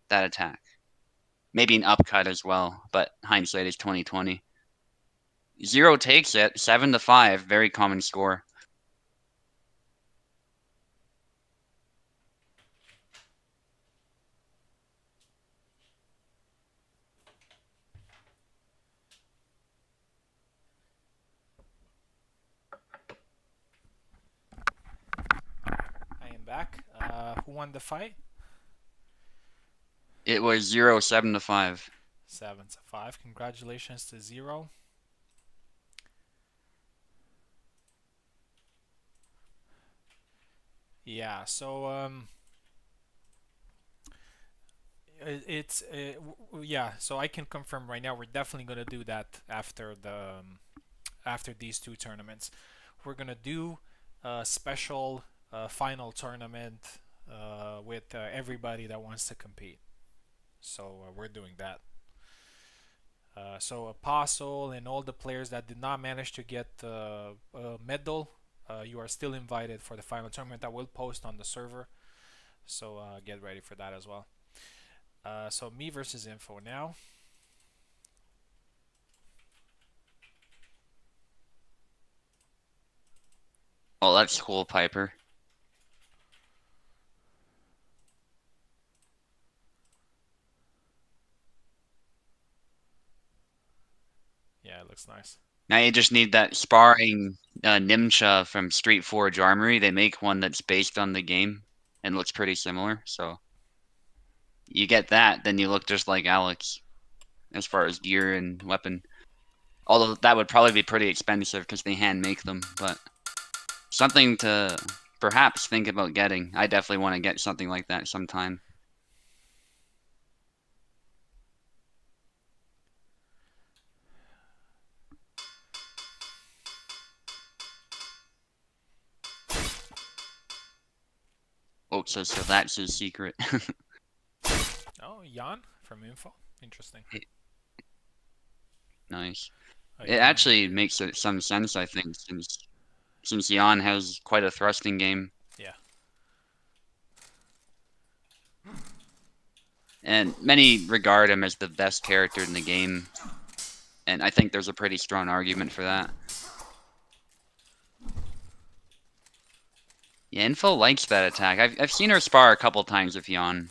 that attack. Maybe an upcut as well, but hindsight is 20/20. Zero takes it, 7-5, very common score. I am back. Who won the fight? It was 0, 7-5. 7-5. Congratulations to Zero. Yeah. So it's yeah. So I can confirm right now we're definitely gonna do that after after these two tournaments. We're gonna do a special final tournament with everybody that wants to compete. So we're doing that. So Apostle and all the players that did not manage to get a medal, you are still invited for the final tournament. That will post on the server. So get ready for that as well. So me versus Info now. Oh, that's cool, Piper. Yeah, it looks nice. Now you just need that sparring Nimcha from Street Forge Armory. They make one that's based on the game and looks pretty similar. So you get that, then you look just like Alex as far as gear and weapon. Although that would probably be pretty expensive because they hand make them, but something to perhaps think about getting. I definitely want to get something like that sometime. Oh, so that's his secret. Oh, Jan from Info. Interesting. Nice. It Jan. actually makes some sense, I think, since Jan has quite a thrusting game. Yeah. And many regard him as the best character in the game, and I think there's a pretty strong argument for that. Yeah, Info likes that attack. I've seen her spar a couple times with Yon,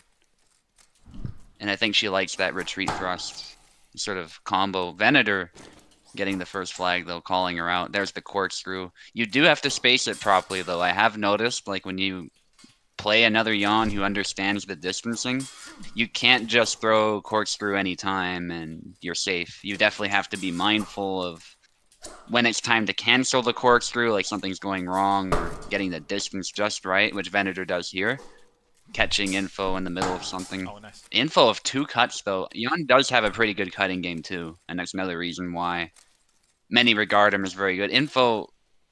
and I think she likes that retreat thrust sort of combo. Venator getting the first flag though, calling her out. There's the corkscrew. You do have to space it properly though. I have noticed, like when you play another Yon who understands the distancing, you can't just throw corkscrew anytime and you're safe. You definitely have to be mindful of when it's time to cancel the corkscrew, like something's going wrong, or getting the distance just right, which Venator does here. Catching Info in the middle of something. Oh, nice. Info of 2 cuts though. Yon does have a pretty good cutting game too, and that's another reason why many regard him as very good. Info,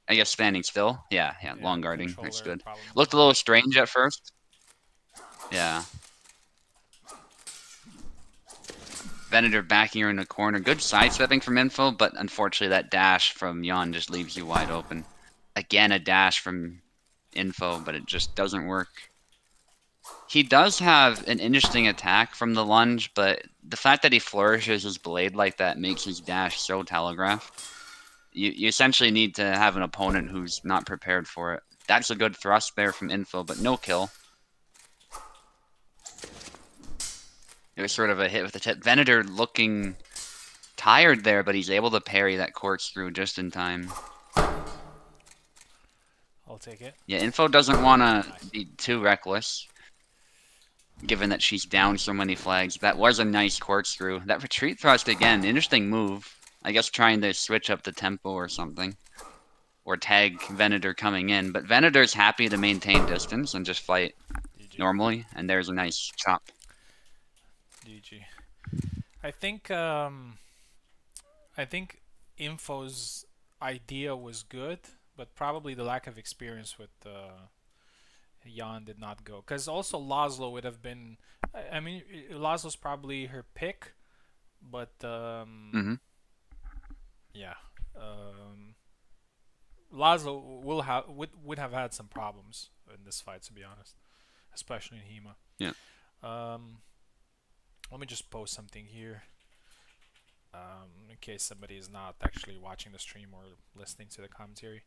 I guess standing still. Yeah, yeah, Yeah, long guarding. That's controller good. problems as Looked a well. little strange at first. Yeah. Venator backing her in the corner. Good sidestepping from Info, but unfortunately that dash from Yon just leaves you wide open. Again, a dash from Info, but it just doesn't work. He does have an interesting attack from the lunge, but the fact that he flourishes his blade like that makes his dash so telegraphed. You essentially need to have an opponent who's not prepared for it. That's a good thrust there from Info, but no kill. It was sort of a hit with the tip. Venator looking tired there, but he's able to parry that corkscrew just in time. I'll take it. Yeah, Info doesn't want to Nice. be too reckless, given that she's down so many flags. That was a nice corkscrew. That retreat thrust again, interesting move. I guess trying to switch up the tempo or something. Or tag Venator coming in. But Venator's happy to maintain distance and just fight GG. normally. And there's a nice chop. GG. I think I think Info's idea was good, but probably the lack of experience with Jan did not go. Because also Laszlo would have been. I mean, Laszlo's probably her pick, but Mm-hmm. yeah, um, Laszlo would have had some problems in this fight, to be honest, especially in HEMA. Yeah. Um, Let me just post something here. In case somebody is not actually watching the stream or listening to the commentary.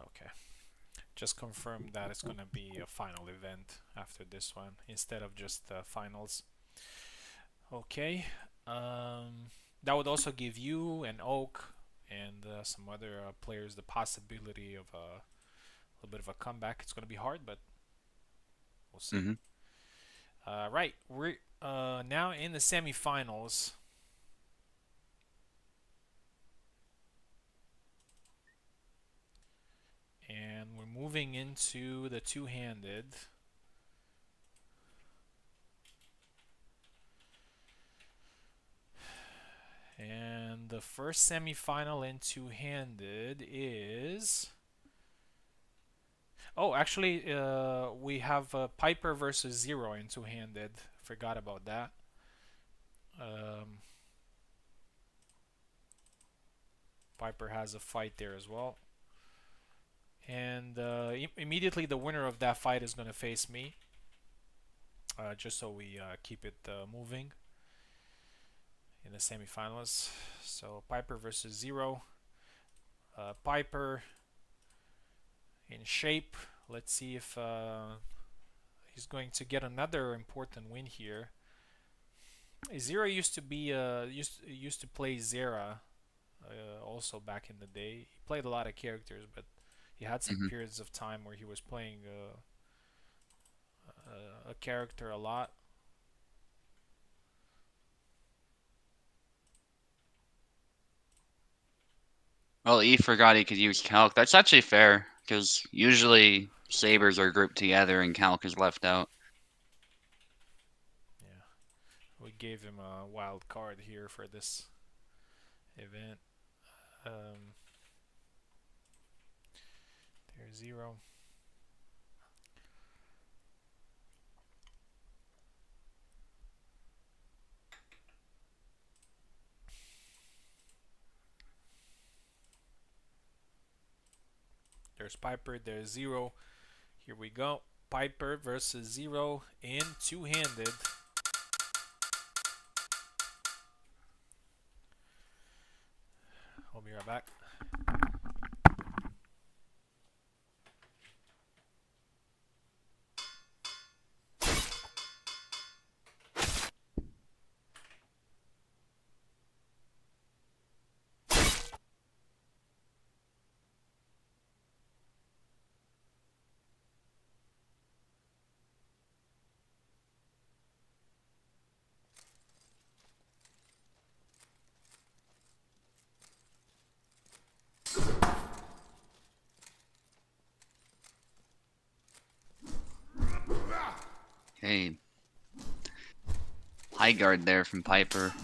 Okay. Just confirm that it's gonna be a final event after this one instead of just finals. Okay. That would also give you and Oak and some other players the possibility of a little bit of a comeback. It's gonna be hard, but we'll see. Mm-hmm. Right, we're now in the semifinals. And we're moving into the two-handed. And the first semifinal in two-handed is... Oh, actually, we have Piper versus Zero in two-handed. Forgot about that. Piper has a fight there as well. And immediately the winner of that fight is going to face me. Just so we keep it moving in the semifinals. So Piper versus Zero. Piper in shape. Let's see if he's going to get another important win here. Zero used to be used to play Zera also back in the day. He played a lot of characters, but he had some Hmm. periods of time where he was playing a character a lot. Well, E forgot he could use Calc. That's actually fair, because usually Sabers are grouped together and Calc is left out. Yeah, we gave him a wild card here for this event. Um, there's zero. There's Piper. There's zero. Here we go. Piper versus zero in two-handed. I'll be right back. Hey, high guard there from Piper.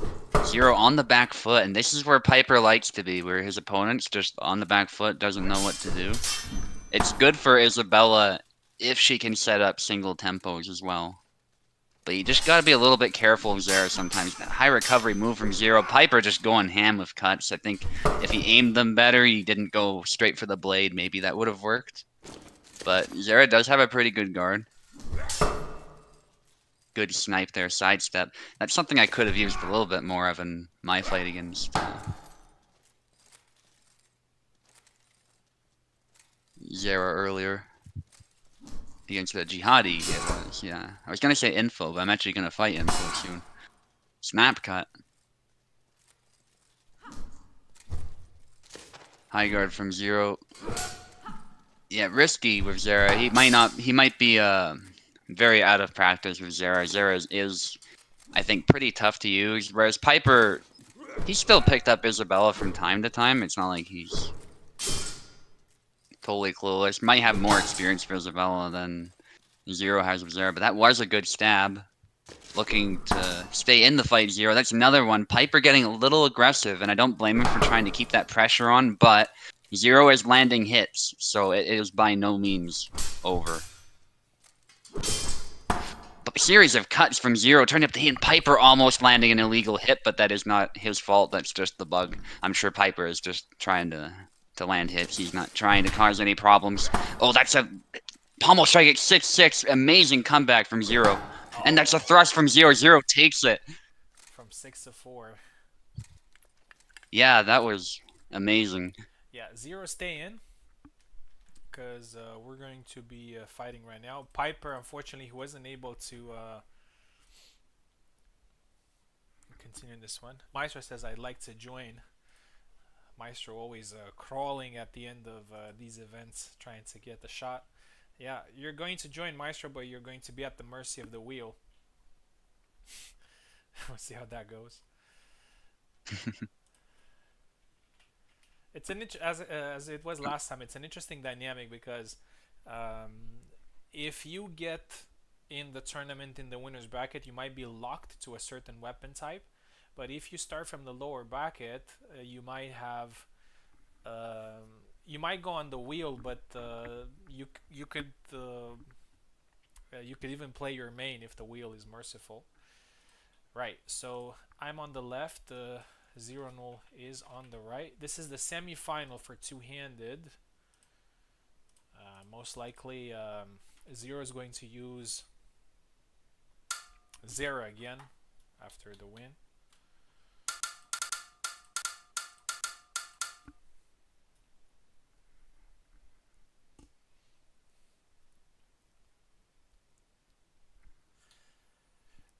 Zero on the back foot, and this is where Piper likes to be, where his opponent's just on the back foot, doesn't know what to do. It's good for Isabella if she can set up single tempos as well. But you just gotta be a little bit careful of Zera sometimes. That high recovery move from Zero. Piper just going ham with cuts. I think if he aimed them better, he didn't go straight for the blade, maybe that would have worked. But Zera does have a pretty good guard. Good snipe there, sidestep. That's something I could have used a little bit more of in my fight against Zera earlier. Against the Jihadi, it was, yeah. I was gonna say info, but I'm actually gonna fight info soon. Snap cut. High guard from Zero. Yeah, risky with Zera. He might be very out of practice with Zera. Zera is, I think, pretty tough to use. Whereas Piper, he still picked up Isabella from time to time. It's not like he's totally clueless. Might have more experience with Isabella than Zero has with Zera, but that was a good stab. Looking to stay in the fight, Zero. That's another one. Piper getting a little aggressive, and I don't blame him for trying to keep that pressure on, but Zero is landing hits, so it is by no means over. But a series of cuts from Zero turned up the heat, and Piper almost landing an illegal hit, but that is not his fault. That's just the bug. I'm sure Piper is just trying to land hits. He's not trying to cause any problems. Oh, that's a pommel strike at 6-6. Amazing comeback from Zero. And that's a thrust from Zero. Zero takes it. From 6 to 4. Yeah, that was amazing. Yeah, zero stay in because we're going to be fighting right now. Piper, unfortunately, he wasn't able to continue this one. Maestro says, I'd like to join. Maestro always crawling at the end of these events, trying to get the shot. Yeah, you're going to join Maestro, but you're going to be at the mercy of the wheel. We'll see how that goes. It's an as it was last time. It's an interesting dynamic because um, if you get in the tournament in the winners bracket, you might be locked to a certain weapon type. But if you start from the lower bracket, you might have you might go on the wheel, but you could even play your main if the wheel is merciful. Right. So I'm on the left. Zero Null is on the right. This is the semi-final for two-handed. Most likely, Zero is going to use Zera again after the win.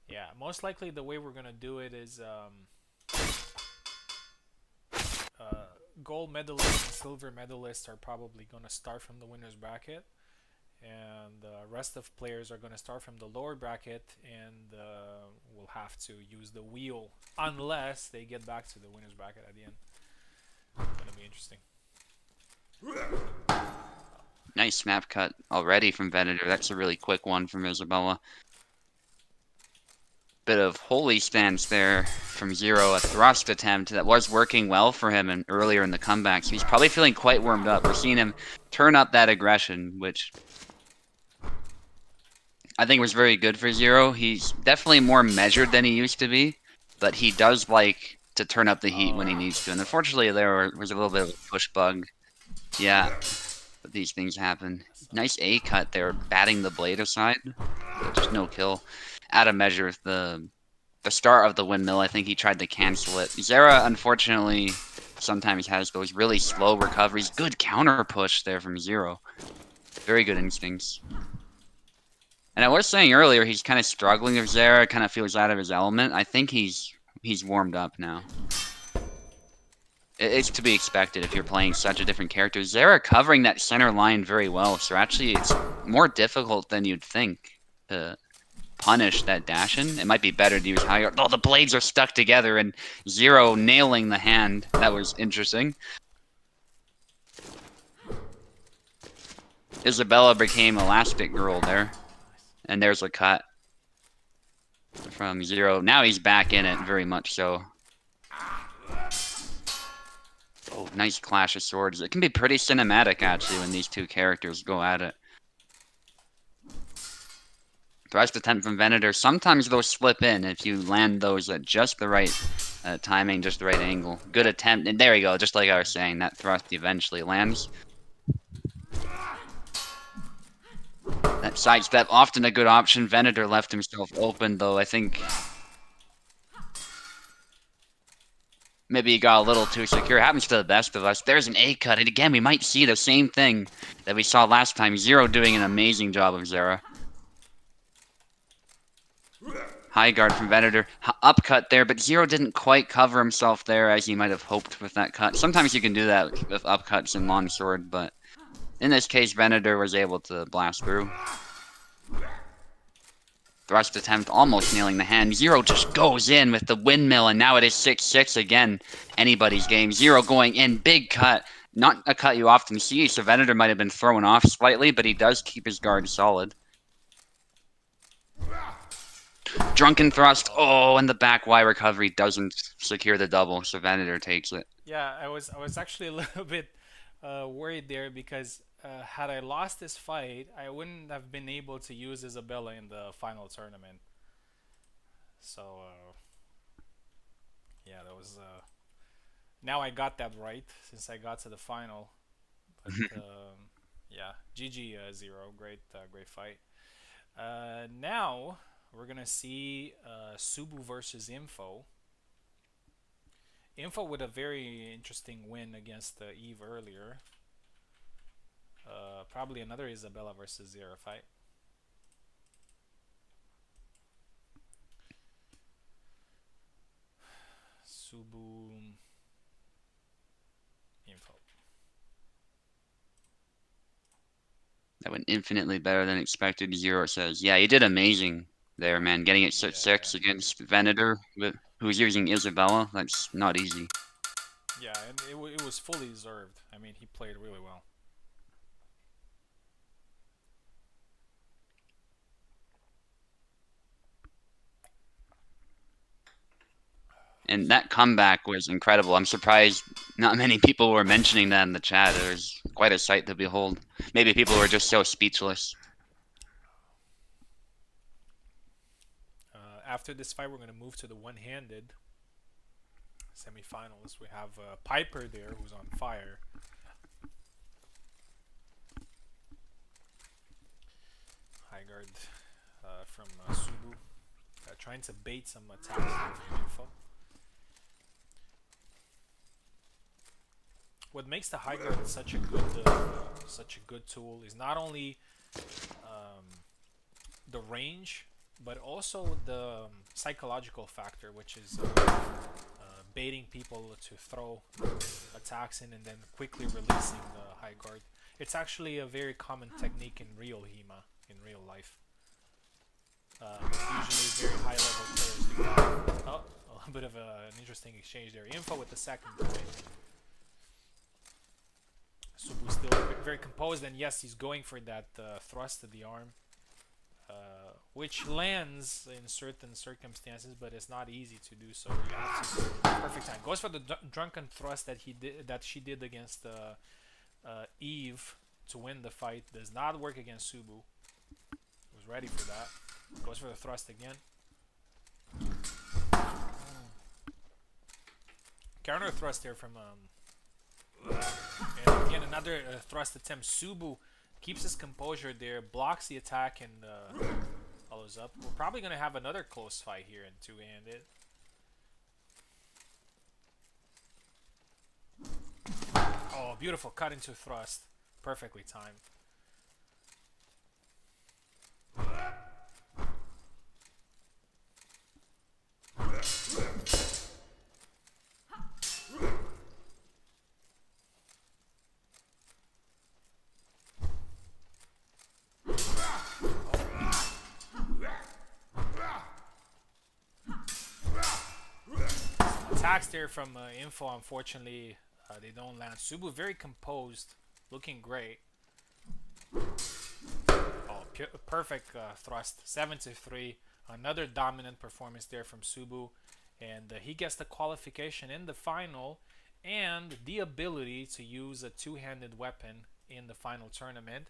Yeah, most likely the way we're gonna do it is gold medalists and silver medalists are probably going to start from the winners bracket, and the rest of players are going to start from the lower bracket, and will have to use the wheel unless they get back to the winners bracket at the end. It's going to be interesting. Nice map cut already from Venator. That's a really quick one from Isabella. Bit of holy stance there from Zero, a thrust attempt that was working well for him and earlier in the comeback. So he's probably feeling quite warmed up. We're seeing him turn up that aggression, which I think was very good for Zero. He's definitely more measured than he used to be, but he does like to turn up the heat when he needs to. And unfortunately, there was a little bit of a push bug. Yeah, but these things happen. Nice A cut there, batting the blade aside. Just no kill. Out of measure with the start of the windmill. I think he tried to cancel it. Zera, unfortunately, sometimes has those really slow recoveries. Good counter push there from Zero. Very good instincts. And I was saying earlier, he's kind of struggling with Zera, kind of feels out of his element. I think he's warmed up now. It's to be expected if you're playing such a different character. Zera covering that center line very well, so actually it's more difficult than you'd think to punish that dash in. It might be better to use higher. Oh, the blades are stuck together and Zero nailing the hand. That was interesting. Isabella became Elastic Girl there. And there's a cut from Zero. Now he's back in it, very much so. Oh, nice clash of swords. It can be pretty cinematic, actually, when these two characters go at it. Thrust attempt from Venator. Sometimes those slip in if you land those at just the right timing, just the right angle. Good attempt. And there you go, just like I was saying, that thrust eventually lands. That sidestep, often a good option. Venator left himself open, though. I think maybe he got a little too secure. Happens to the best of us. There's an A cut, and again, we might see the same thing that we saw last time. Zero doing an amazing job of Zera. High guard from Venator. Upcut there, but Zero didn't quite cover himself there as he might have hoped with that cut. Sometimes you can do that with upcuts in longsword, but in this case, Venator was able to blast through. Thrust attempt, almost nailing the hand. Zero just goes in with the windmill, and now it is 6-6 again. Anybody's game. Zero going in, big cut. Not a cut you often see, so Venator might have been thrown off slightly, but he does keep his guard solid. Drunken thrust. Oh, and the back Y recovery doesn't secure the double, so Venator takes it. Yeah, I was actually a little bit worried there because had I lost this fight, I wouldn't have been able to use Isabella in the final tournament. So yeah, that was. Now I got that right since I got to the final. But yeah, GG Zero, great fight. Now we're gonna see Subu versus Info. Info with a very interesting win against Eve earlier. Probably another Isabella versus Zero fight. Subu Info. That went infinitely better than expected. Zero says, yeah, you did amazing there, man. Getting it 6-6 against Venator, who's using Isabella. That's not easy. Yeah, and it was fully deserved. I mean, he played really well. And that comeback was incredible. I'm surprised not many people were mentioning that in the chat. It was quite a sight to behold. Maybe people were just so speechless. After this fight, we're going to move to the one-handed semifinals. We have Piper there, who's on fire. High guard from Subu, trying to bait some attacks from Info. What makes the high guard such a good tool is not only the range, but also the psychological factor, which is baiting people to throw attacks in and then quickly releasing the high guard. It's actually a very common technique in real HEMA, in real life. Usually very high level players do that. Oh, a little bit of an interesting exchange there. Info with the second point. Subu still very composed, and yes, he's going for that thrust to the arm, which lands in certain circumstances, but it's not easy to do so. You have to perfect time. Goes for the drunken thrust that she did against Eve to win the fight. Does not work against Subu. Was ready for that. Goes for the thrust again. Counter thrust here from and again another thrust attempt. Subu keeps his composure there, blocks the attack, and follows up. We're probably gonna have another close fight here in two-handed. Oh, beautiful cut into thrust, perfectly timed. Attacks there from Info, unfortunately, they don't land. Subu very composed, looking great. Oh, perfect thrust, 7-3. Another dominant performance there from Subu, and he gets the qualification in the final and the ability to use a two-handed weapon in the final tournament,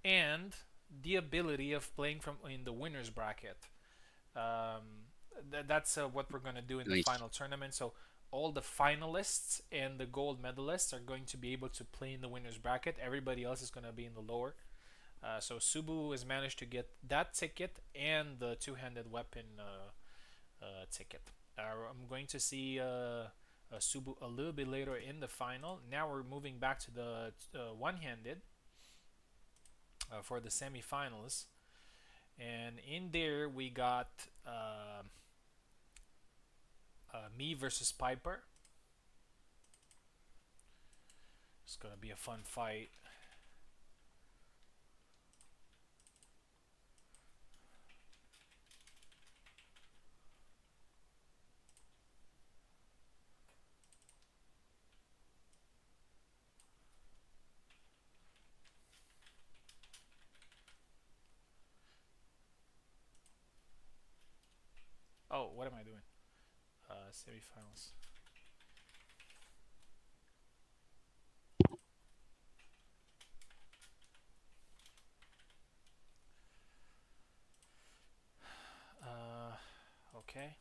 and the ability of playing from in the winners bracket. That's what we're going to do in the Nice. final tournament. So all the finalists and the gold medalists are going to be able to play in the winners bracket. Everybody else is going to be in the lower. So Subu has managed to get that ticket and the two-handed weapon ticket. I'm going to see Subu a little bit later in the final. Now we're moving back to the one-handed for the semifinals. And in there we got me versus Piper. It's gonna be a fun fight. Oh, what am I doing? Semifinals. Okay.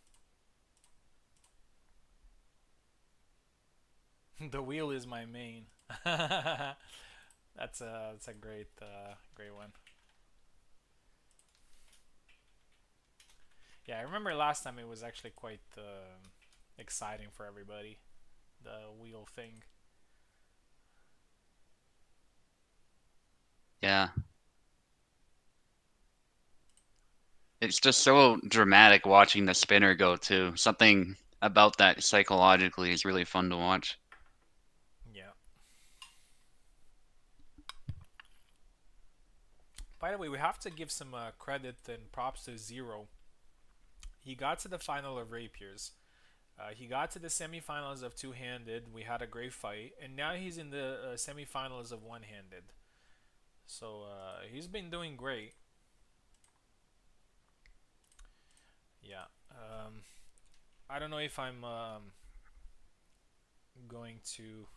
The wheel is my main. That's a great one. Yeah, I remember last time it was actually quite exciting for everybody. The wheel thing. Yeah. It's just so dramatic watching the spinner go too. Something about that psychologically is really fun to watch. Yeah. By the way, we have to give some credit and props to Zero. He got to the final of Rapiers. He got to the semifinals of two-handed. We had a great fight, and now he's in the semifinals of one-handed. So he's been doing great. Yeah. I don't know if I'm going to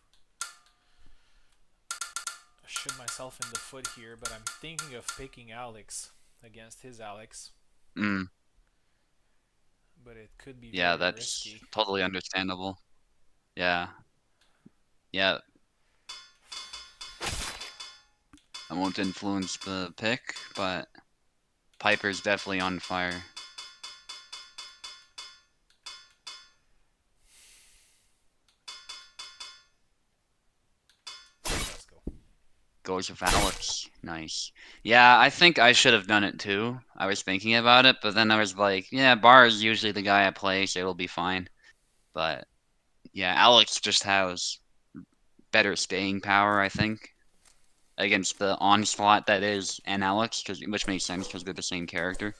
shoot myself in the foot here, but I'm thinking of picking Alex against his Alex. Mm. But it could be Yeah, very that's risky. totally understandable. Yeah. Yeah, I won't influence the pick, but Piper's definitely on fire. Let's go. Goes with Alex. Nice. Yeah, I think I should have done it too. I was thinking about it, but then I was like, yeah, Bar is usually the guy I play, so it'll be fine. But Yeah, Alex just has better staying power, I think, against the onslaught that is and Alex, which makes sense because they're the same character.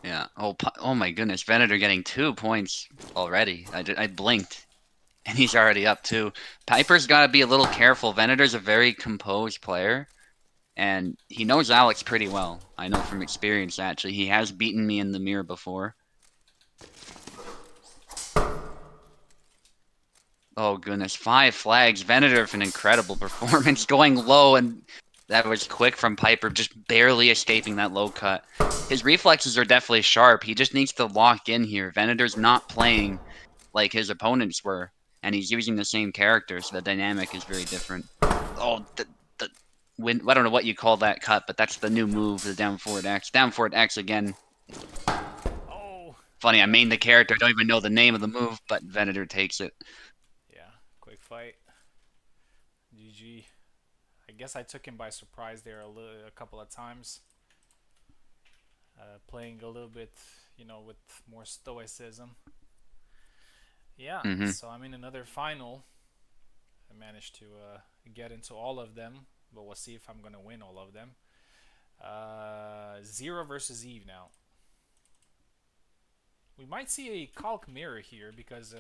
Yeah. Oh my goodness, Venator getting 2 points already. I blinked, and he's already up 2. Piper's got to be a little careful. Venator's a very composed player, and he knows Alex pretty well. I know from experience, actually. He has beaten me in the mirror before. Oh goodness, 5 flags. Venator with an incredible performance, going low, and that was quick from Piper, just barely escaping that low cut. His reflexes are definitely sharp. He just needs to lock in here. Venator's not playing like his opponents were, and he's using the same character, so the dynamic is very different. Oh, I don't know what you call that cut, but that's the new move, the down forward X. Down forward X again. Oh, Funny, I main the character. I don't even know the name of the move, but Venator takes it. yeah, quick fight. GG. I guess I took him by surprise there a couple of times. Playing a little bit, with more stoicism. Yeah, Mm-hmm. so I'm in another final. I managed to get into all of them, but we'll see if I'm gonna win all of them. Zero versus Eve now. We might see a Calc mirror here because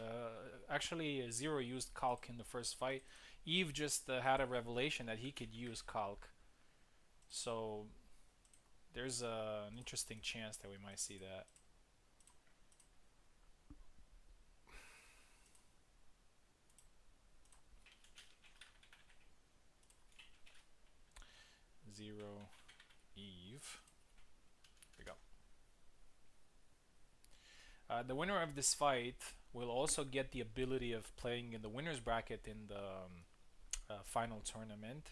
actually Zero used Calc in the first fight. Eve just had a revelation that he could use Calc. So there's an interesting chance that we might see that. Zero, Eve. Here we go. The winner of this fight will also get the ability of playing in the winner's bracket in the final tournament,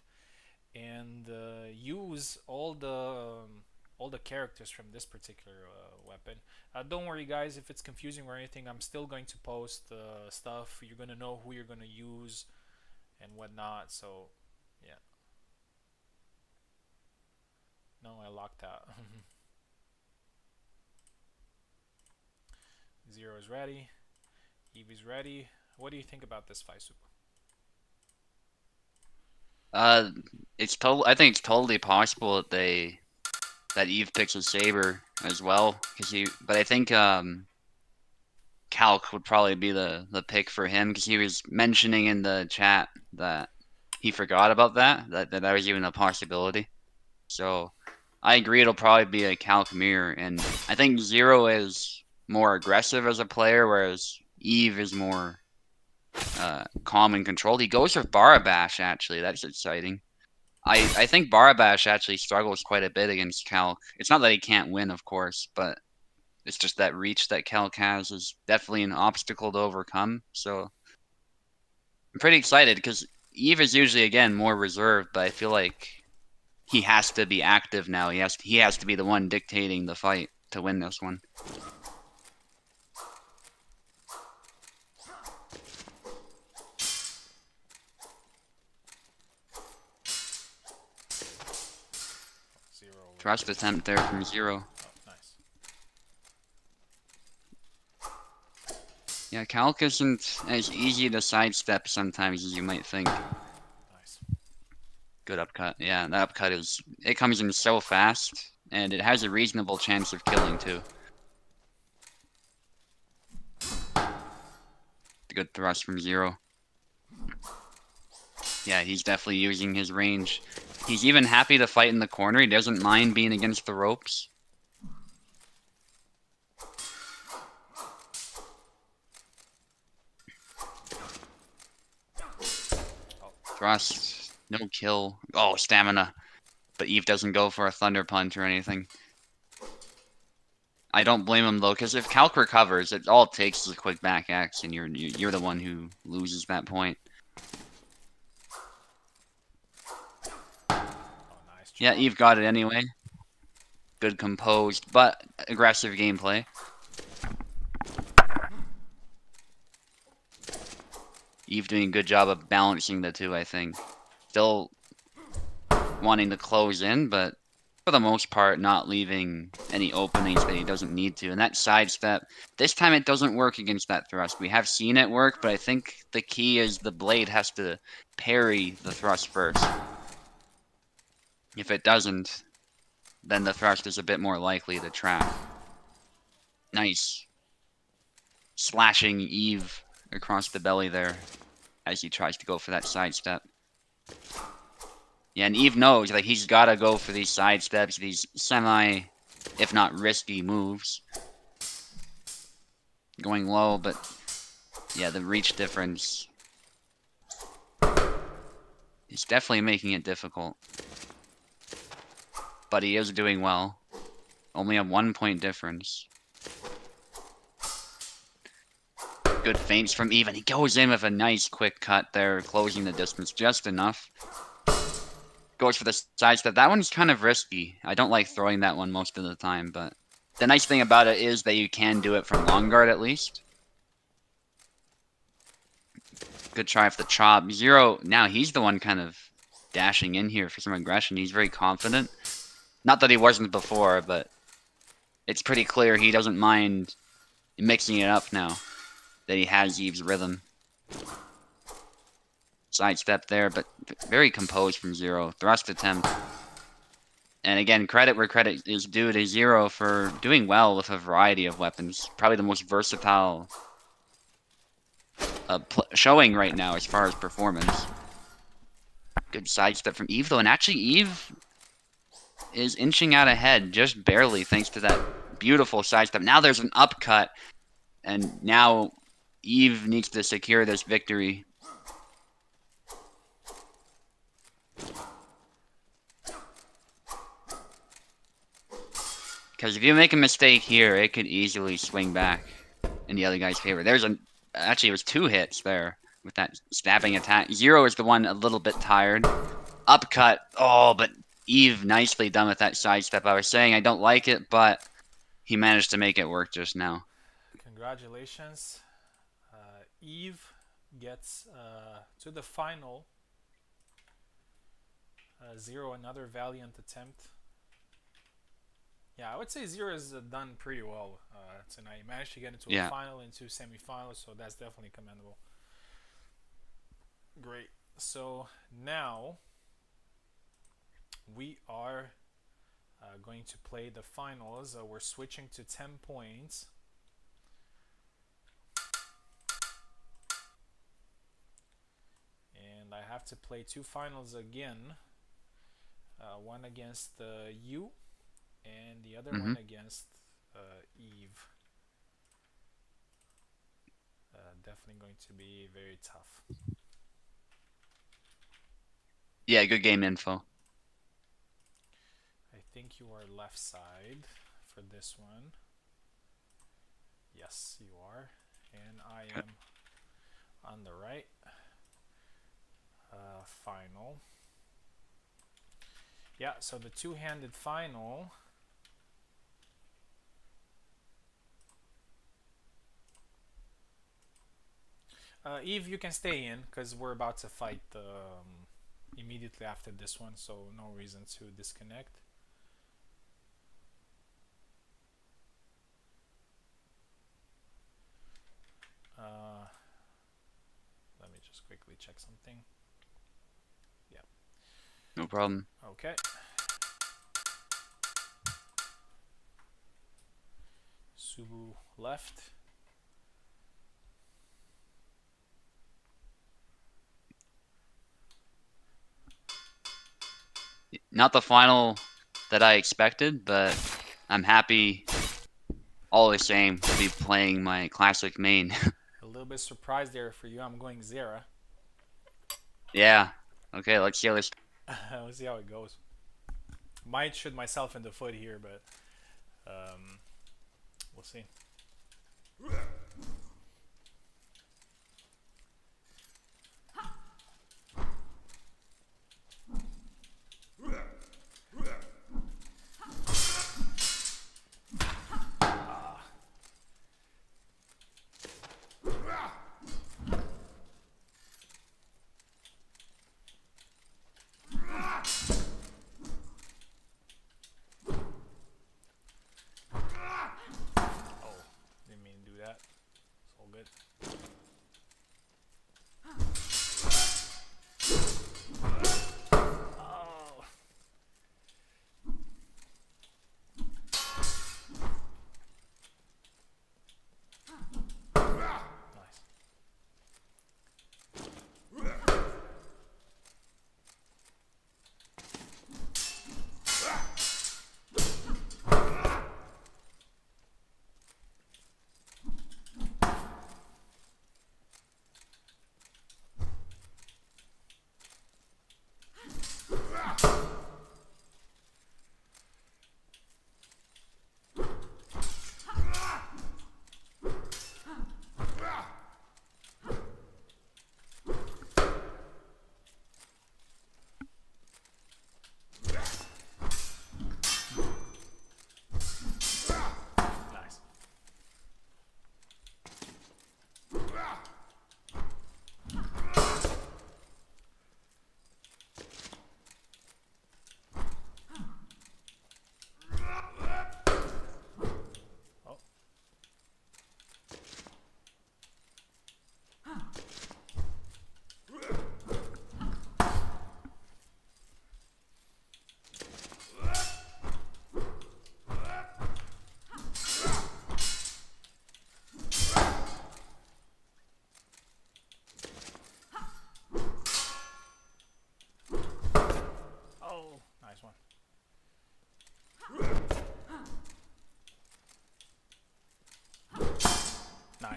and use all the characters from this particular weapon. Don't worry, guys, if it's confusing or anything. I'm still going to post stuff. You're gonna know who you're gonna use and whatnot. So, yeah. No, I locked out. Zero is ready. Eve is ready. What do you think about this fight, Super? Uh, I think it's totally possible that Eve picks a saber as well, but I think Calc would probably be the pick for him because he was mentioning in the chat that he forgot about that was even a possibility. So I agree it'll probably be a Calc mirror, and I think Zero is more aggressive as a player, whereas Eve is more calm and controlled. He goes with Barabash, actually. That's exciting. I think Barabash actually struggles quite a bit against Calc. It's not that he can't win, of course, but it's just that reach that Calc has is definitely an obstacle to overcome. So I'm pretty excited because Eve is usually, again, more reserved, but I feel like he has to be active now. He has to be the one dictating the fight to win this one. Zero. Thrust attempt there from Zero. Oh, nice. Yeah, Calc isn't as easy to sidestep sometimes as you might think. Nice. Good upcut. Yeah, that upcut it comes in so fast, and it has a reasonable chance of killing too. Good thrust from Zero. Yeah, he's definitely using his range. He's even happy to fight in the corner. He doesn't mind being against the ropes. Thrust. No kill. Oh, stamina. But Eve doesn't go for a Thunder Punch or anything. I don't blame him, though, because if Calc recovers, all it takes is a quick back X, and you're the one who loses that point. Oh, nice. Yeah, Eve got it anyway. Good composed, but aggressive gameplay. Eve doing a good job of balancing the two, I think. Still wanting to close in, but for the most part, not leaving any openings that he doesn't need to. And that sidestep, this time it doesn't work against that thrust. We have seen it work, but I think the key is the blade has to parry the thrust first. If it doesn't, then the thrust is a bit more likely to trap. Nice. Slashing Eve across the belly there as he tries to go for that sidestep. Yeah, and Eve knows, like, he's gotta go for these sidesteps, these semi, if not risky moves. Going low, but yeah, the reach difference is definitely making it difficult. But he is doing well. Only a 1-point difference. Good feints from Eve, and he goes in with a nice quick cut there, closing the distance just enough. Goes for the sidestep. That one's kind of risky. I don't like throwing that one most of the time, but the nice thing about it is that you can do it from long guard at least. Good try for the chop. Zero, now he's the one kind of dashing in here for some aggression. He's very confident. Not that he wasn't before, but it's pretty clear he doesn't mind mixing it up now that he has Eve's rhythm. Sidestep there, but very composed from Zero. Thrust attempt. And again, credit where credit is due to Zero for doing well with a variety of weapons. Probably the most versatile showing right now as far as performance. Good sidestep from Eve, though. And actually, Eve is inching out ahead just barely thanks to that beautiful sidestep. Now there's an upcut. And now Eve needs to secure this victory. Because if you make a mistake here, it could easily swing back in the other guy's favor. Actually, it was 2 hits there with that stabbing attack. Zero is the one a little bit tired. Upcut. Oh, but Eve nicely done with that sidestep. I was saying I don't like it, but he managed to make it work just now. Congratulations. Eve gets to the final. Zero, another valiant attempt. Yeah, I would say Zero has done pretty well tonight. He managed to get into a final, into semifinals, so that's definitely commendable. Great. So now we are going to play the finals. We're switching to 10 points. And I have to play 2 finals again. One against you. And the other one against Eve. Definitely going to be very tough. Yeah, good game info. I think you are left side for this one. Yes, you are. And I am on the right. Final. Yeah, so the two-handed final. Eve, you can stay in because we're about to fight immediately after this one, so no reason to disconnect. Let me just quickly check something. Yeah. No problem. Okay. Subu left. Not the final that I expected, but I'm happy all the same to be playing my classic main. A little bit surprised there for you. I'm going Zera. Yeah. Okay, let's see how this... Let's see how it goes. Might shoot myself in the foot here, but we'll see.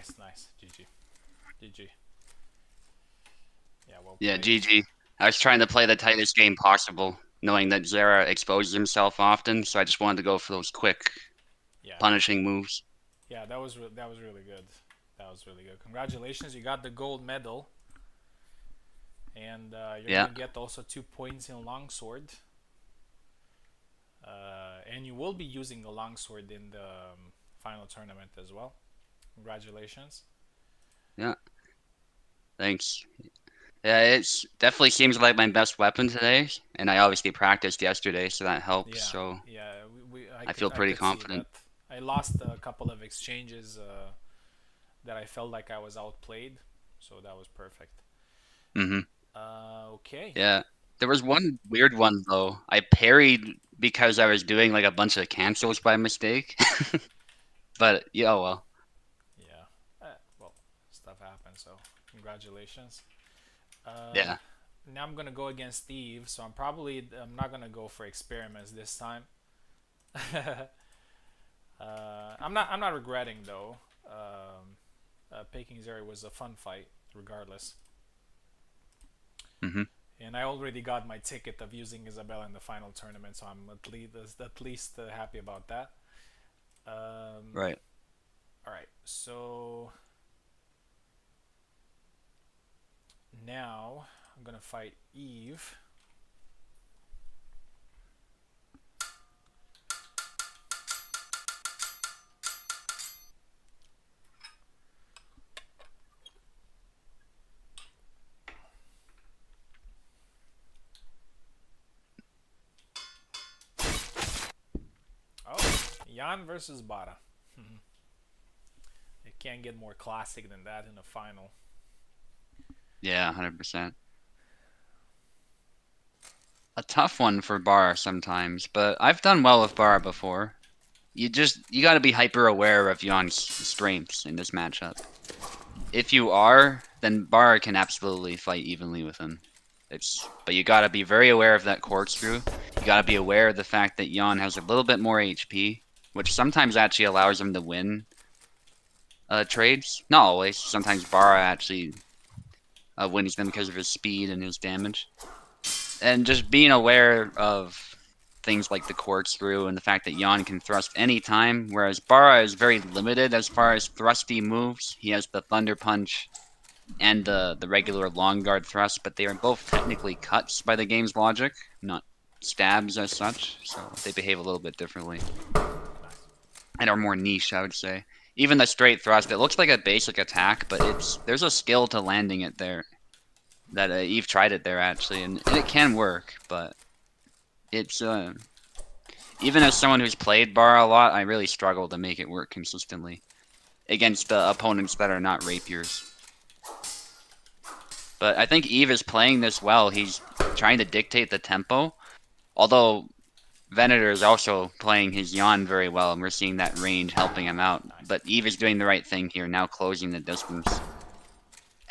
Nice, nice. GG. GG. Yeah, well Yeah, played. GG. I was trying to play the tightest game possible, knowing that Zera exposes himself often, so I just wanted to go for those quick, Yeah. punishing moves. Yeah, that was really good. That was really good. Congratulations, you got the gold medal, and you're Yeah, gonna get also 2 points in longsword. And you will be using the longsword in the final tournament as well. Congratulations. yeah. Thanks. Yeah, it's definitely seems like my best weapon today, and I obviously practiced yesterday, so that helps. Yeah, So yeah. I feel I pretty could see confident. that. I lost a couple of exchanges that I felt like I was outplayed, so that was perfect. Hmm. Okay. Yeah. There was one weird one though. I parried because I was doing like a bunch of cancels by mistake. But yeah, oh well. Yeah. Well, stuff happens, so congratulations. Uh, Yeah. Now I'm gonna go against Steve, so I'm not gonna go for experiments this time. I'm not regretting though. Picking Zeri was a fun fight, regardless. Hmm. And I already got my ticket of using Isabella in the final tournament, so I'm at least happy about that. Um, Right. all right, so now I'm gonna fight Eve. Oh, Jan versus Bara. It can't get more classic than that in a final. Yeah, 100%. A tough one for Bar sometimes, but I've done well with Bar before. You got to be hyper aware of Yon's strengths in this matchup. If you are, then Bar can absolutely fight evenly with him. But you got to be very aware of that corkscrew. You got to be aware of the fact that Yon has a little bit more HP, which sometimes actually allows him to win trades. Not always. Sometimes Bara actually wins them because of his speed and his damage. And just being aware of things like the corkscrew and the fact that Yon can thrust anytime, whereas Bara is very limited as far as thrusty moves. He has the Thunder Punch and the regular long guard thrust, but they are both technically cuts by the game's logic, not stabs as such, so they behave a little bit differently Nice. and are more niche, I would say. Even the straight thrust, it looks like a basic attack, but there's a skill to landing it there. That Eve tried it there actually, and it can work, but it's even as someone who's played Bar a lot, I really struggle to make it work consistently against opponents that are not rapiers. But I think Eve is playing this well. He's trying to dictate the tempo, although Venator is also playing his Yon very well, and we're seeing that range helping him out. Nice. But Eve is doing the right thing here, now closing the distance.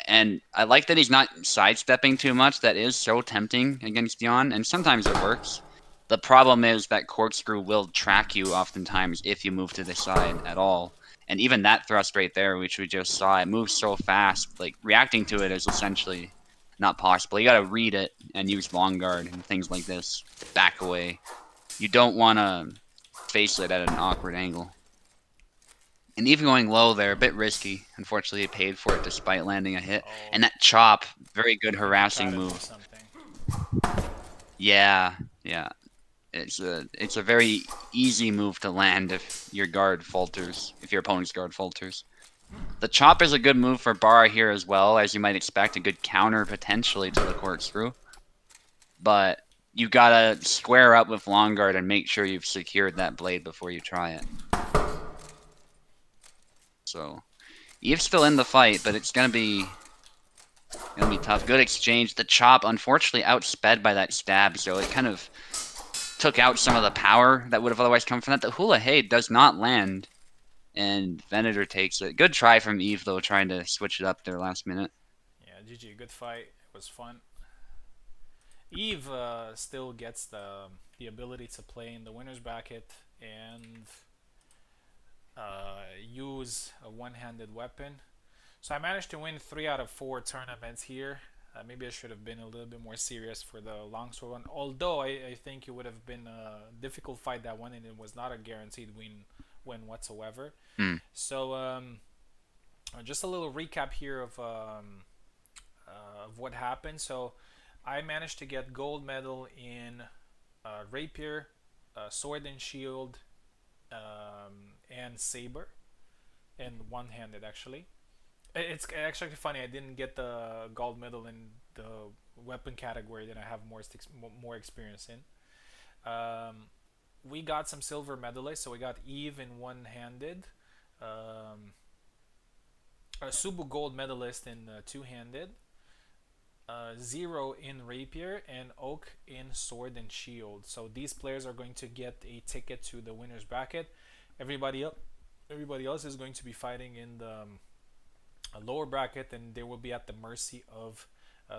And I like that he's not sidestepping too much. That is so tempting against Yon, and sometimes it works. The problem is that corkscrew will track you oftentimes if you move to the side at all. And even that thrust right there, which we just saw, it moves so fast. Like reacting to it is essentially not possible. You gotta read it and use long guard and things like this. Back away. You don't want to face it at an awkward angle. And even going low there, a bit risky. Unfortunately, he paid for it despite landing a hit. Oh, And that chop, very good I think he harassing tried to do move. something. Yeah, yeah. It's a very easy move to land if your guard falters, if your opponent's guard falters. The chop is a good move for Bara here as well, as you might expect, a good counter potentially to the corkscrew. But you gotta square up with long guard and make sure you've secured that blade before you try it. So Eve's still in the fight, but it's gonna be tough. Good exchange. The chop, unfortunately, outsped by that stab, so it kind of took out some of the power that would have otherwise come from that. The hula hey does not land, and Venator takes it. Good try from Eve, though, trying to switch it up there last minute. Yeah, GG, good fight. It was fun. Eve still gets the ability to play in the winners bracket, and use a one-handed weapon. So I managed to win 3 out of 4 tournaments here. Maybe I should have been a little bit more serious for the longsword one. Although I think it would have been a difficult fight that one, and it was not a guaranteed win whatsoever. Hmm. So just a little recap here of what happened. So I managed to get gold medal in rapier, sword and shield, and saber, and one-handed actually. It's actually funny. I didn't get the gold medal in the weapon category that I have more experience in. We got some silver medalists, so we got Eve in one-handed, um, a Subu gold medalist in two-handed, Zero in rapier, and Oak in sword and shield. So these players are going to get a ticket to the winners bracket. Everybody else, everybody else is going to be fighting in the a lower bracket, and they will be at the mercy of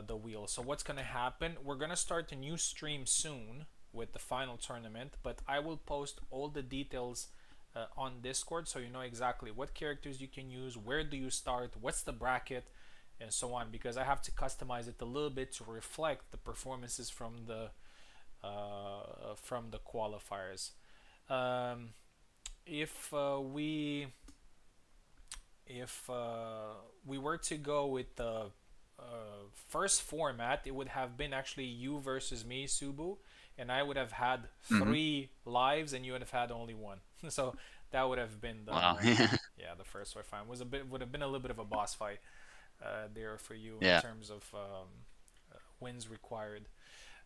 the wheel. So what's going to happen? We're going to start a new stream soon with the final tournament, but I will post all the details on Discord, so you know exactly what characters you can use, where do you start, what's the bracket, and so on. Because I have to customize it a little bit to reflect the performances from the qualifiers. Um, if we were to go with the first format, it would have been actually you versus me, Subu, and I would have had Hmm. 3 lives, and you would have had only one. So that would have been the Wow. yeah, the first fight. Was a bit would have been a little bit of a boss fight there for you in Yeah. terms of wins required.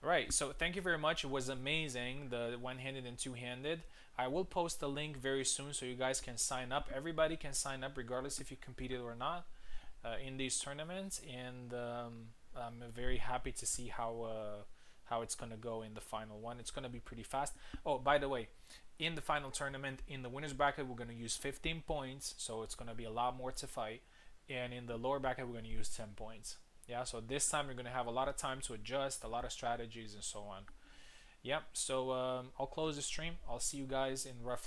Right. So thank you very much. It was amazing, the one-handed and two-handed. I will post the link very soon so you guys can sign up. Everybody can sign up regardless if you competed or not in these tournaments, and I'm very happy to see how it's gonna go in the final one. It's gonna be pretty fast. Oh, by the way, in the final tournament, in the winners bracket, we're gonna use 15 points, so it's gonna be a lot more to fight. And in the lower bracket, we're gonna use 10 points. Yeah, so this time you're gonna have a lot of time to adjust, a lot of strategies, and so on. Yep. So I'll close the stream. I'll see you guys in roughly